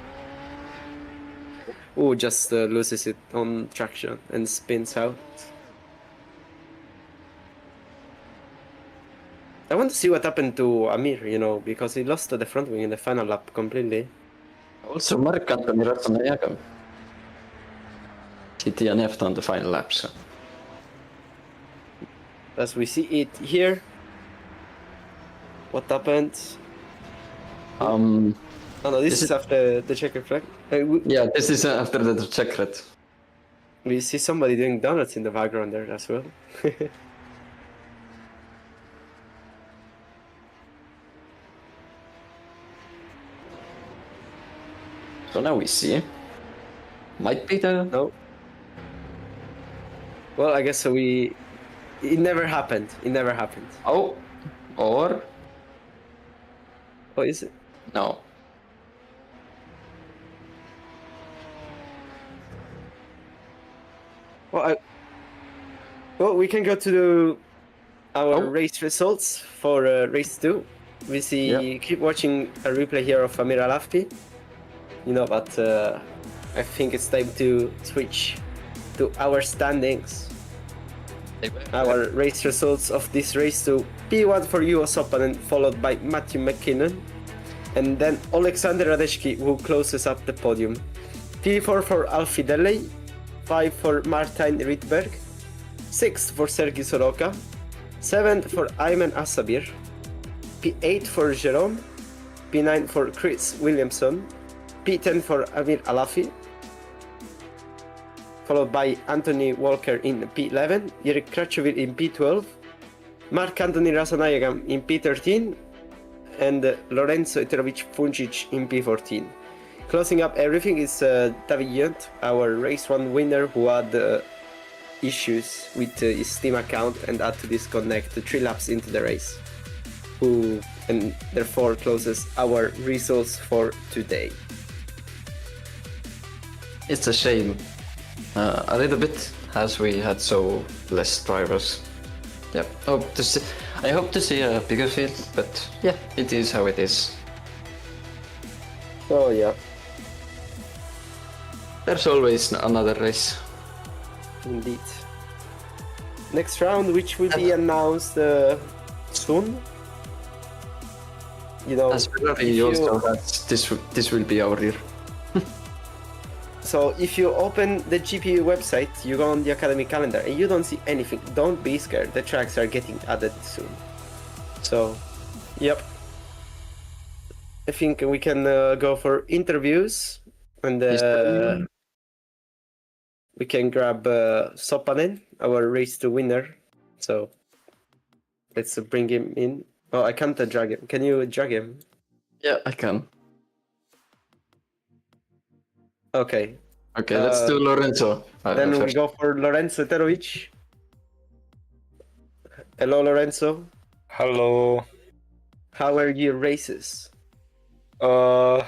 Oh, just loses it on traction and spins out. I want to see what happened to Amir, because he lost to the front wing in the final lap completely.
Also, Marc-Anthony Ratsunayaga. He DNF'd on the final lap, so.
As we see it here. What happened? Oh no, this is after the checkered flag.
Yeah, this is after the checkered.
We see somebody doing donuts in the background there as well.
So now we see. Might be the...
No. Well, I guess so it never happened. It never happened.
Oh. Or...
Oh, is it?
No.
Well, we can go to our race results for race 2. We see, keep watching a replay here of Amir Alafpi. But I think it's time to switch to our standings. Our race results of this race to P1 for US opponent, followed by Matthew McKinnon, and then Alexander Radecki, who closes up the podium. P4 for Alfie Delay, 5 for Martin Rydberg, 6 for Sergei Soroka, 7 for Ayman Asabir, P8 for Jerome, P9 for Chris Williamson, P10 for Amir Alafi, followed by Anthony Walker in P11, Jiri Kračovil in P12, Marc-Anthony Ratsunayaga in P13, and Lorenzo Eterovic Funcic in P14. Closing up everything is David Yunt, our race 1 winner, who had issues with his Steam account and had to disconnect 3 laps into the race, and therefore closes our results for today.
It's a shame, a little bit, as we had so less drivers. Yeah, I hope to see a bigger field, but yeah, it is how it is.
Oh yeah.
There's always another race.
Indeed. Next round, which will be announced soon.
As Ferrari also has, this will be our year.
So if you open the GP website, you go on the Academy calendar and you don't see anything, don't be scared, the tracks are getting added soon. So, yep. I think we can go for interviews, and we can grab Sopanen, our race to winner. So, let's bring him in. Oh, I can't drag him. Can you drag him?
Yeah, I can.
Okay.
Okay, let's do Lorenzo.
Then we go for Lorenzo Eterovic. Hello, Lorenzo.
Hello.
How are your races?
Race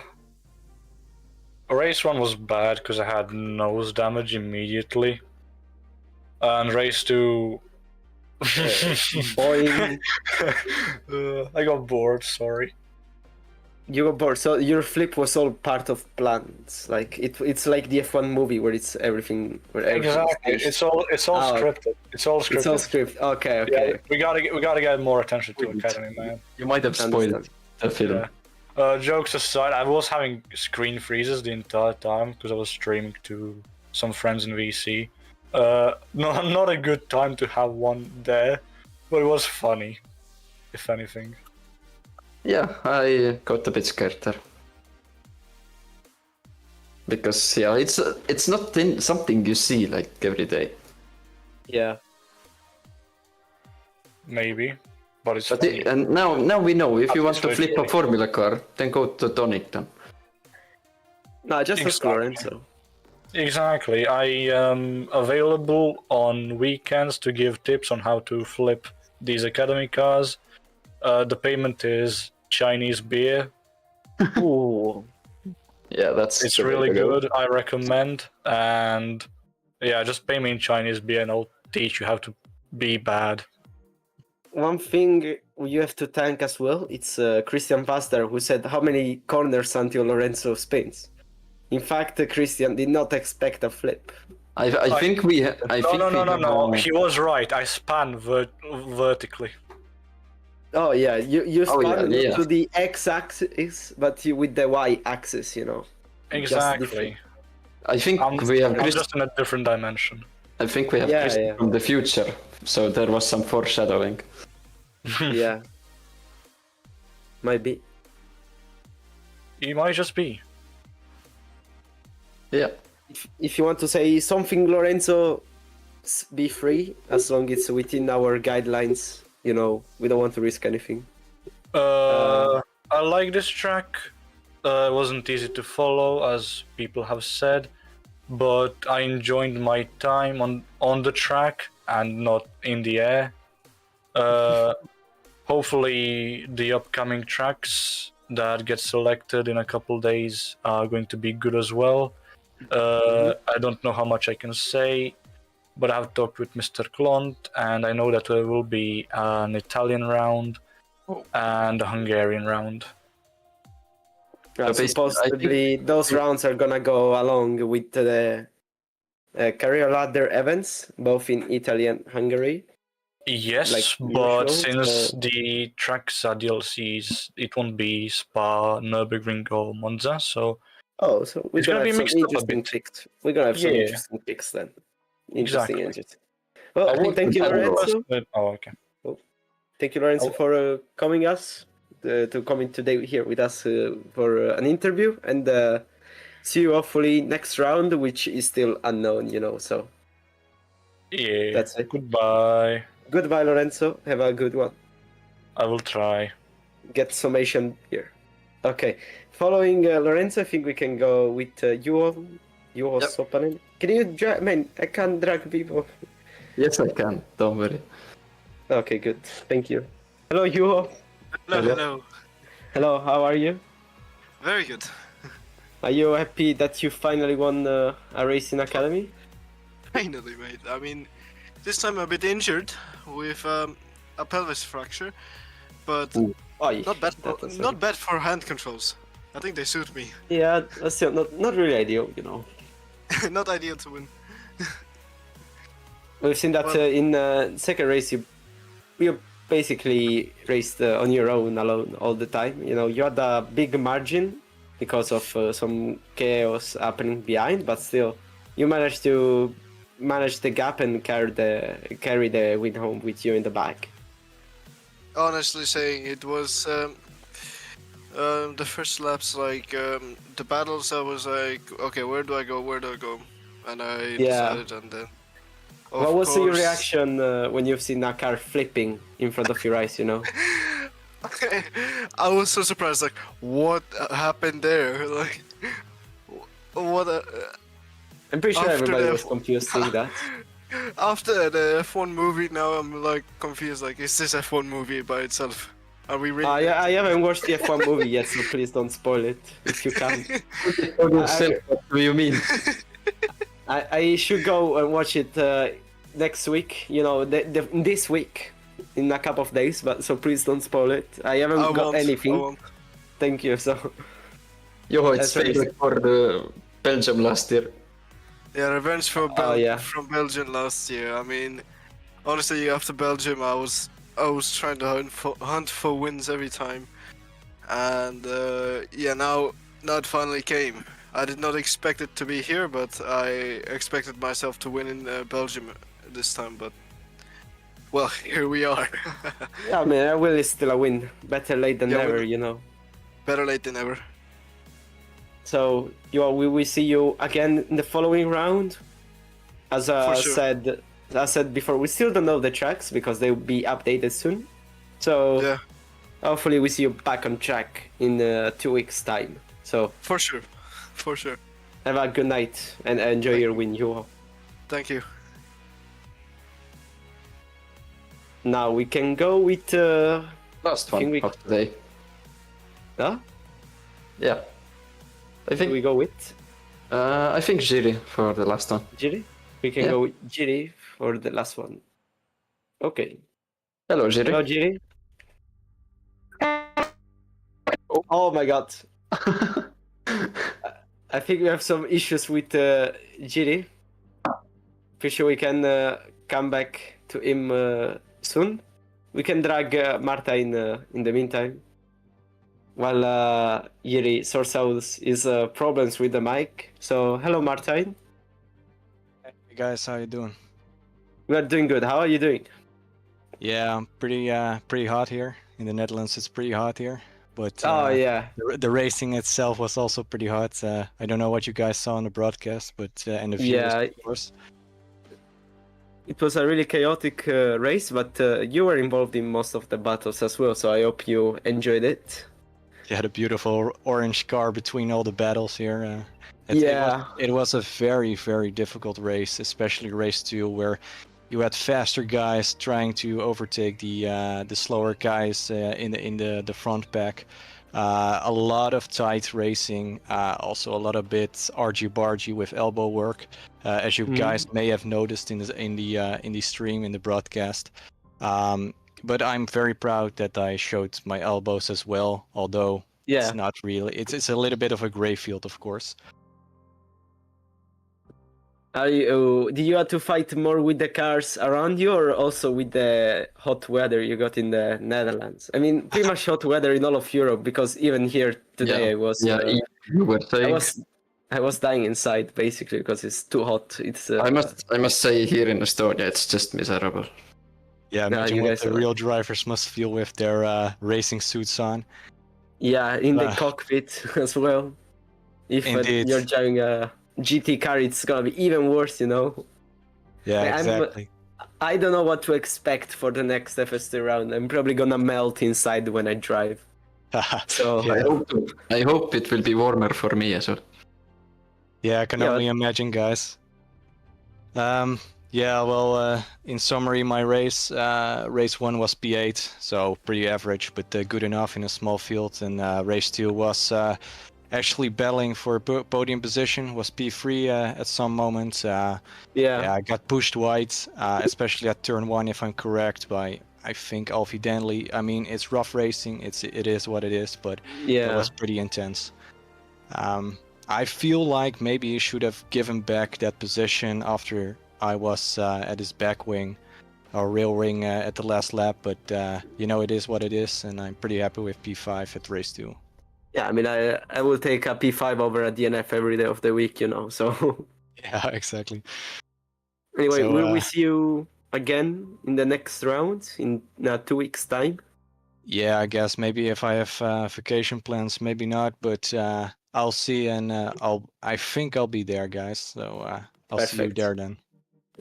1 was bad because I had nose damage immediately. And race 2...
Boing.
I got bored, sorry.
You got bored, so your flip was all part of plans. Like it's like the F1 movie where it's everything.
Exactly. It's all scripted. It's all scripted.
It's all scripted. Okay.
Yeah, we gotta get more attention to Academy, man.
You might have spoiled the film.
Yeah. Jokes aside, I was having screen freezes the entire time because I was streaming to some friends in VC. Not a good time to have one there, but it was funny, if anything.
Yeah, I got a bit scared there. Because yeah, it's not something you see like every day.
Yeah.
Maybe, but it's funny.
And now we know if you want to flip a Formula car, then go to Donington.
No, just ask Lorenzo.
Exactly. I am available on weekends to give tips on how to flip these Academy cars. The payment is Chinese beer.
Ooh.
Yeah, it's
really good. I recommend. And yeah, just pay me in Chinese beer and I'll teach you how to be bad.
one thing you have to thank as well. It's Christian Pastor who said how many corners until Lorenzo spins. In fact, Christian did not expect a flip.
I think we.
No. He was right. I span vertically.
Oh yeah, you spun
yeah.
to the x-axis, but with the y-axis,
Exactly.
I think
I'm
we have.
just in a different dimension.
I think we have Christian from the future, so there was some foreshadowing.
Yeah. Might be.
He might just be.
Yeah.
If you want to say something, Lorenzo, be free as long as it's within our guidelines. We don't want to risk anything.
I like this track. It wasn't easy to follow, as people have said, but I enjoyed my time on the track and not in the air. Hopefully, the upcoming tracks that get selected in a couple days are going to be good as well. I don't know how much I can say, but I've talked with Mr. Klont, and I know that there will be an Italian round and a Hungarian round.
Supposedly, those rounds are gonna go along with the career ladder events, both in Italy and Hungary.
Yes, but since the tracks are DLCs, it won't be Spa, Nürburgring, or Monza, so...
Oh, so we're gonna have some interesting picks. We're gonna have some interesting picks then. Interesting. Well, thank you, Lorenzo.
Okay.
Well, thank you, Lorenzo, for coming today here with us for an interview, and see you hopefully next round, which is still unknown. So
yeah,
that's it.
Goodbye,
Lorenzo. Have a good one.
I will try.
Get summation here. Okay. Following Lorenzo, I think we can go with Zeeuw Sopanen. Can you drag? Man, I can't drag people.
Yes, I can. Don't worry.
Okay, good. Thank you. Hello, Zeeuw.
Hello.
Hello, how are you?
Very good.
Are you happy that you finally won a race in Academy?
Finally, mate. I mean, this time I'm a bit injured with a pelvis fracture, but not bad for hand controls. I think they suit me.
Yeah, that's still not really ideal,
Not ideal to win.
We've seen that in second race you basically raced on your own alone all the time. You had a big margin because of some chaos happening behind, but still you managed to manage the gap and carry the win home with you in the back.
Honestly saying, it was the first laps, the battles. I was like, okay, where do I go? And I decided, and then.
What was your reaction when you've seen a car flipping in front of your eyes?
I was so surprised. Like, what happened there? Like, what?
I'm pretty sure everybody was confused seeing that.
After the F1 movie, now I'm like confused. Like, is this F1 movie by itself? Are we really?
I haven't watched the F1 movie yet, so please don't spoil it if you can.
What do you mean?
I should go and watch it next week. This week, in a couple of days. But so please don't spoil it. I haven't got anything. Thank you. So.
It's favorite for the Belgium last year.
Yeah, revenge from Belgium last year. I mean, honestly, after Belgium, I was trying to hunt for wins every time, and now it finally came. I did not expect it to be here, but I expected myself to win in Belgium this time. But well, here we are.
Yeah, I mean, I will still a win. Better late than never,
Better late than never.
So, we will see you again in the following round. As I said before, we still don't know the tracks because they will be updated soon. So, hopefully we see you back on track in 2 weeks' time. So,
for sure.
Have a good night and enjoy your win, Zeeuw.
Thank you.
Now we can go with
last one of today.
Huh?
Yeah. I think
we go with.
I think Jiri for the last one.
Jiri? We can go with Jiri for the last one. Okay.
Hello, Jiri.
Hello, Jiri. Oh my god. I think we have some issues with Jiri. Pretty sure we can come back to him soon. We can drag Marta in the meantime. While Jiri sorts out his problems with the mic. So, hello, Martijn.
Hey guys, how you doing?
We are doing good. How are you doing?
Yeah, I'm pretty hot here. In the Netherlands, it's pretty hot here. But
Oh, yeah.
the racing itself was also pretty hot. I don't know what you guys saw on the broadcast, but and the viewers, of course.
It was a really chaotic race, but you were involved in most of the battles as well, so I hope you enjoyed it.
You had a beautiful orange car between all the battles here. It was a very, very difficult race, especially race 2, where you had faster guys trying to overtake the slower guys in the front pack. A lot of tight racing, also a lot of bits argy-bargy with elbow work, as you guys may have noticed in the stream, in the broadcast. But I'm very proud that I showed my elbows as well, although it's not really. It's a little bit of a gray field, of course.
Did you have to fight more with the cars around you, or also with the hot weather you got in the Netherlands? I mean, pretty much hot weather in all of Europe, because even here today I was.
You were saying.
I was dying inside basically because it's too hot. It's.
I must say, here in Estonia, it's just miserable.
Yeah, imagine what the real drivers must feel with their racing suits on.
Yeah, in the cockpit as well. If you're driving a GT car, it's gonna be even worse, you know.
Yeah, exactly.
I don't know what to expect for the next FS2 round. I'm probably gonna melt inside when I drive. So
I hope it will be warmer for me as well.
Yeah, I can only imagine, guys. Yeah, well, in summary, my race 1 was P8, so pretty average, but good enough in a small field. And race 2 was actually battling for podium position, was P3 at some moments. I got pushed wide, especially at turn 1, if I'm correct, by I think Alfie Danley. I mean, it's rough racing. It is what it is, but it was pretty intense. I feel like maybe he should have given back that position after I was at his back wing or rear wing at the last lap, but you know, it is what it is, and I'm pretty happy with P5 at race 2.
Yeah, I mean, I will take a P5 over a DNF every day of the week, you know, so...
Yeah, exactly.
Anyway, will we see you again in the next round in 2 weeks' time?
Yeah, I guess maybe if I have vacation plans, maybe not, but I'll see, and I think I'll be there, guys, so I'll see you there then.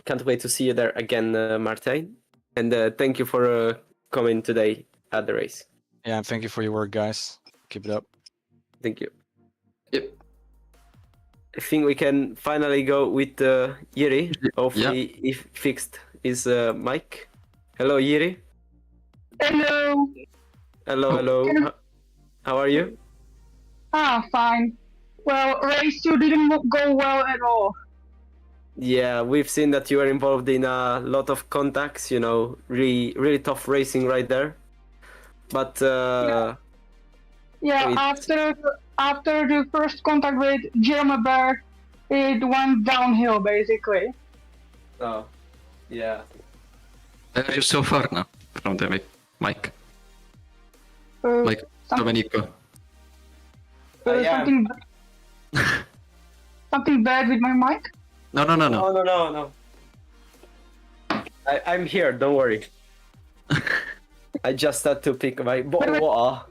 Can't wait to see you there again, Martijn. And thank you for coming today at the race.
Yeah, and thank you for your work, guys. Keep it up.
Thank you.
Yep.
I think we can finally go with Jiri. Hopefully he fixed his mic. Hello, Jiri.
Hello.
Hello. How are you?
Fine. Well, race 2 didn't go well at all.
Yeah, we've seen that you were involved in a lot of contacts, you know, really tough racing right there. But
after the first contact with Jeremy Berg, it went downhill basically.
Oh, yeah.
Are you so far now from the mic? Like Domenico.
Something bad with my mic?
No.
No. I'm here, don't worry. I just had to pick my bottle of water.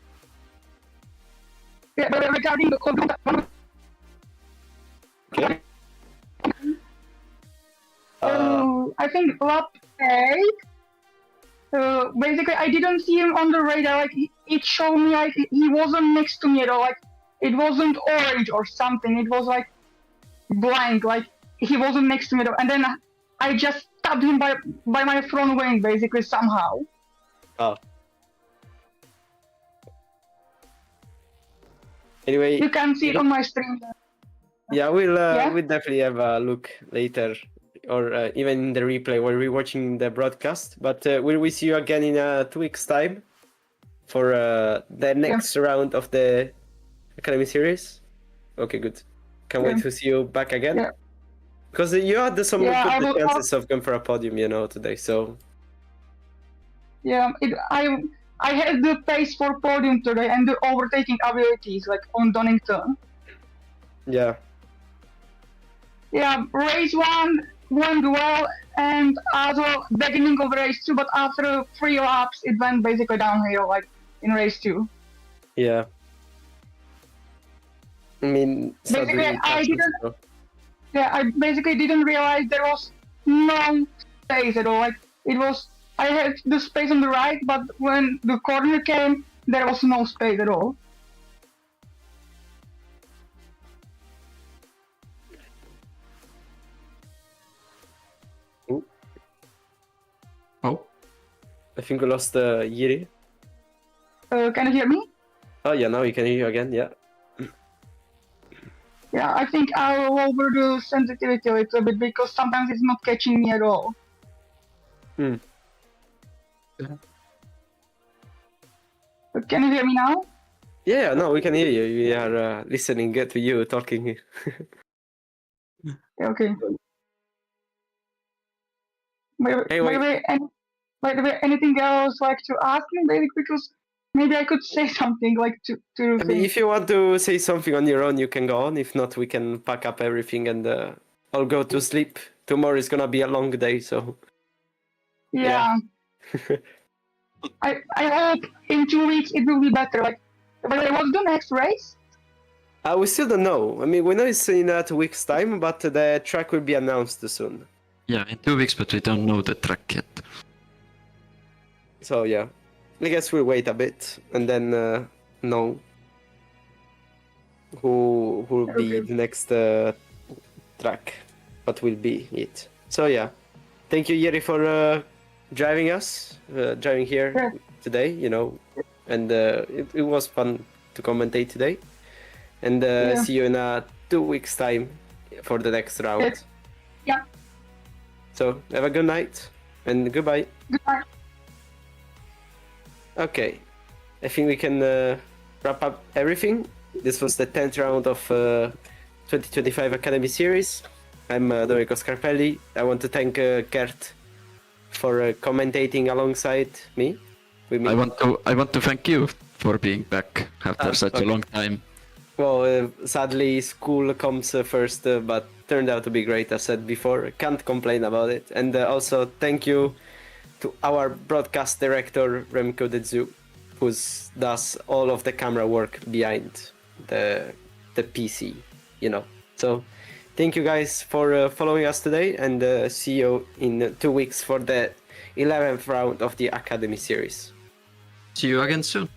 Yeah, but regarding the
Okay.
I think lap 8. Basically, I didn't see him on the radar. Like it showed me like he wasn't next to me at all. Like it wasn't orange or something. It was like blank. Like he wasn't next to me at all. And then I just stabbed him by my front wing, basically somehow.
Oh. Anyway,
you can see it on my stream.
Yeah, we'll definitely have a look later or even in the replay while we're watching the broadcast. But we'll see you again in 2 weeks' time for the next round of the Academy Series. Okay, good. Can't wait to see you back again.
Yeah.
Because you had some good chances of going for a podium, today. So.
Yeah, I had the pace for podium today and the overtaking abilities, like on Donington.
Yeah.
Yeah, race 1 went well, and as well beginning of race 2, but after 3 laps it went basically downhill, like in race 2.
Yeah. I mean,
basically I basically didn't realize there was no space at all. Like I had the space on the right, but when the corner came, there was no space at all.
Oh.
I think we lost Yiri.
Can you hear me?
Oh yeah, now we can hear you again, yeah.
Yeah, I think I'll lower the sensitivity a little bit because sometimes it's not catching me at all.
Yeah.
Can you hear me now?
Yeah, no, we can hear you. We are listening to you talking.
Okay. By the way, anything else like to ask me, maybe, because maybe I could say something like to
I mean, if you want to say something on your own, you can go on. If not, we can pack up everything and I'll go to sleep. Tomorrow is gonna be a long day, so.
Yeah. I hope in 2 weeks it will be better. Like, by the way, what's the next race?
We still don't know. I mean, we know it's in 2 weeks' time, but the track will be announced soon.
Yeah, in 2 weeks, but we don't know the track yet.
So yeah, I guess we'll wait a bit and then know who will be the next track, what will be it. So yeah, thank you, Yeri, for driving here today, and it was fun to commentate today. And see you in 2 weeks' time for the next round.
Yeah.
So have a good night and goodbye.
Goodbye.
Okay, I think we can wrap up everything. This was the 10th round of 2025 Academy Series. I'm Domenico Scarpelli. I want to thank Kert for commentating alongside me. With me.
I want to thank you for being back after such a long time.
Well, sadly, school comes first, but turned out to be great, as said before. Can't complain about it. And also, thank you to our broadcast director, Remco the Zeeuw, who does all of the camera work behind the PC, So, thank you guys for following us today, and see you in 2 weeks for the 11th round of the Academy Series.
See you again soon.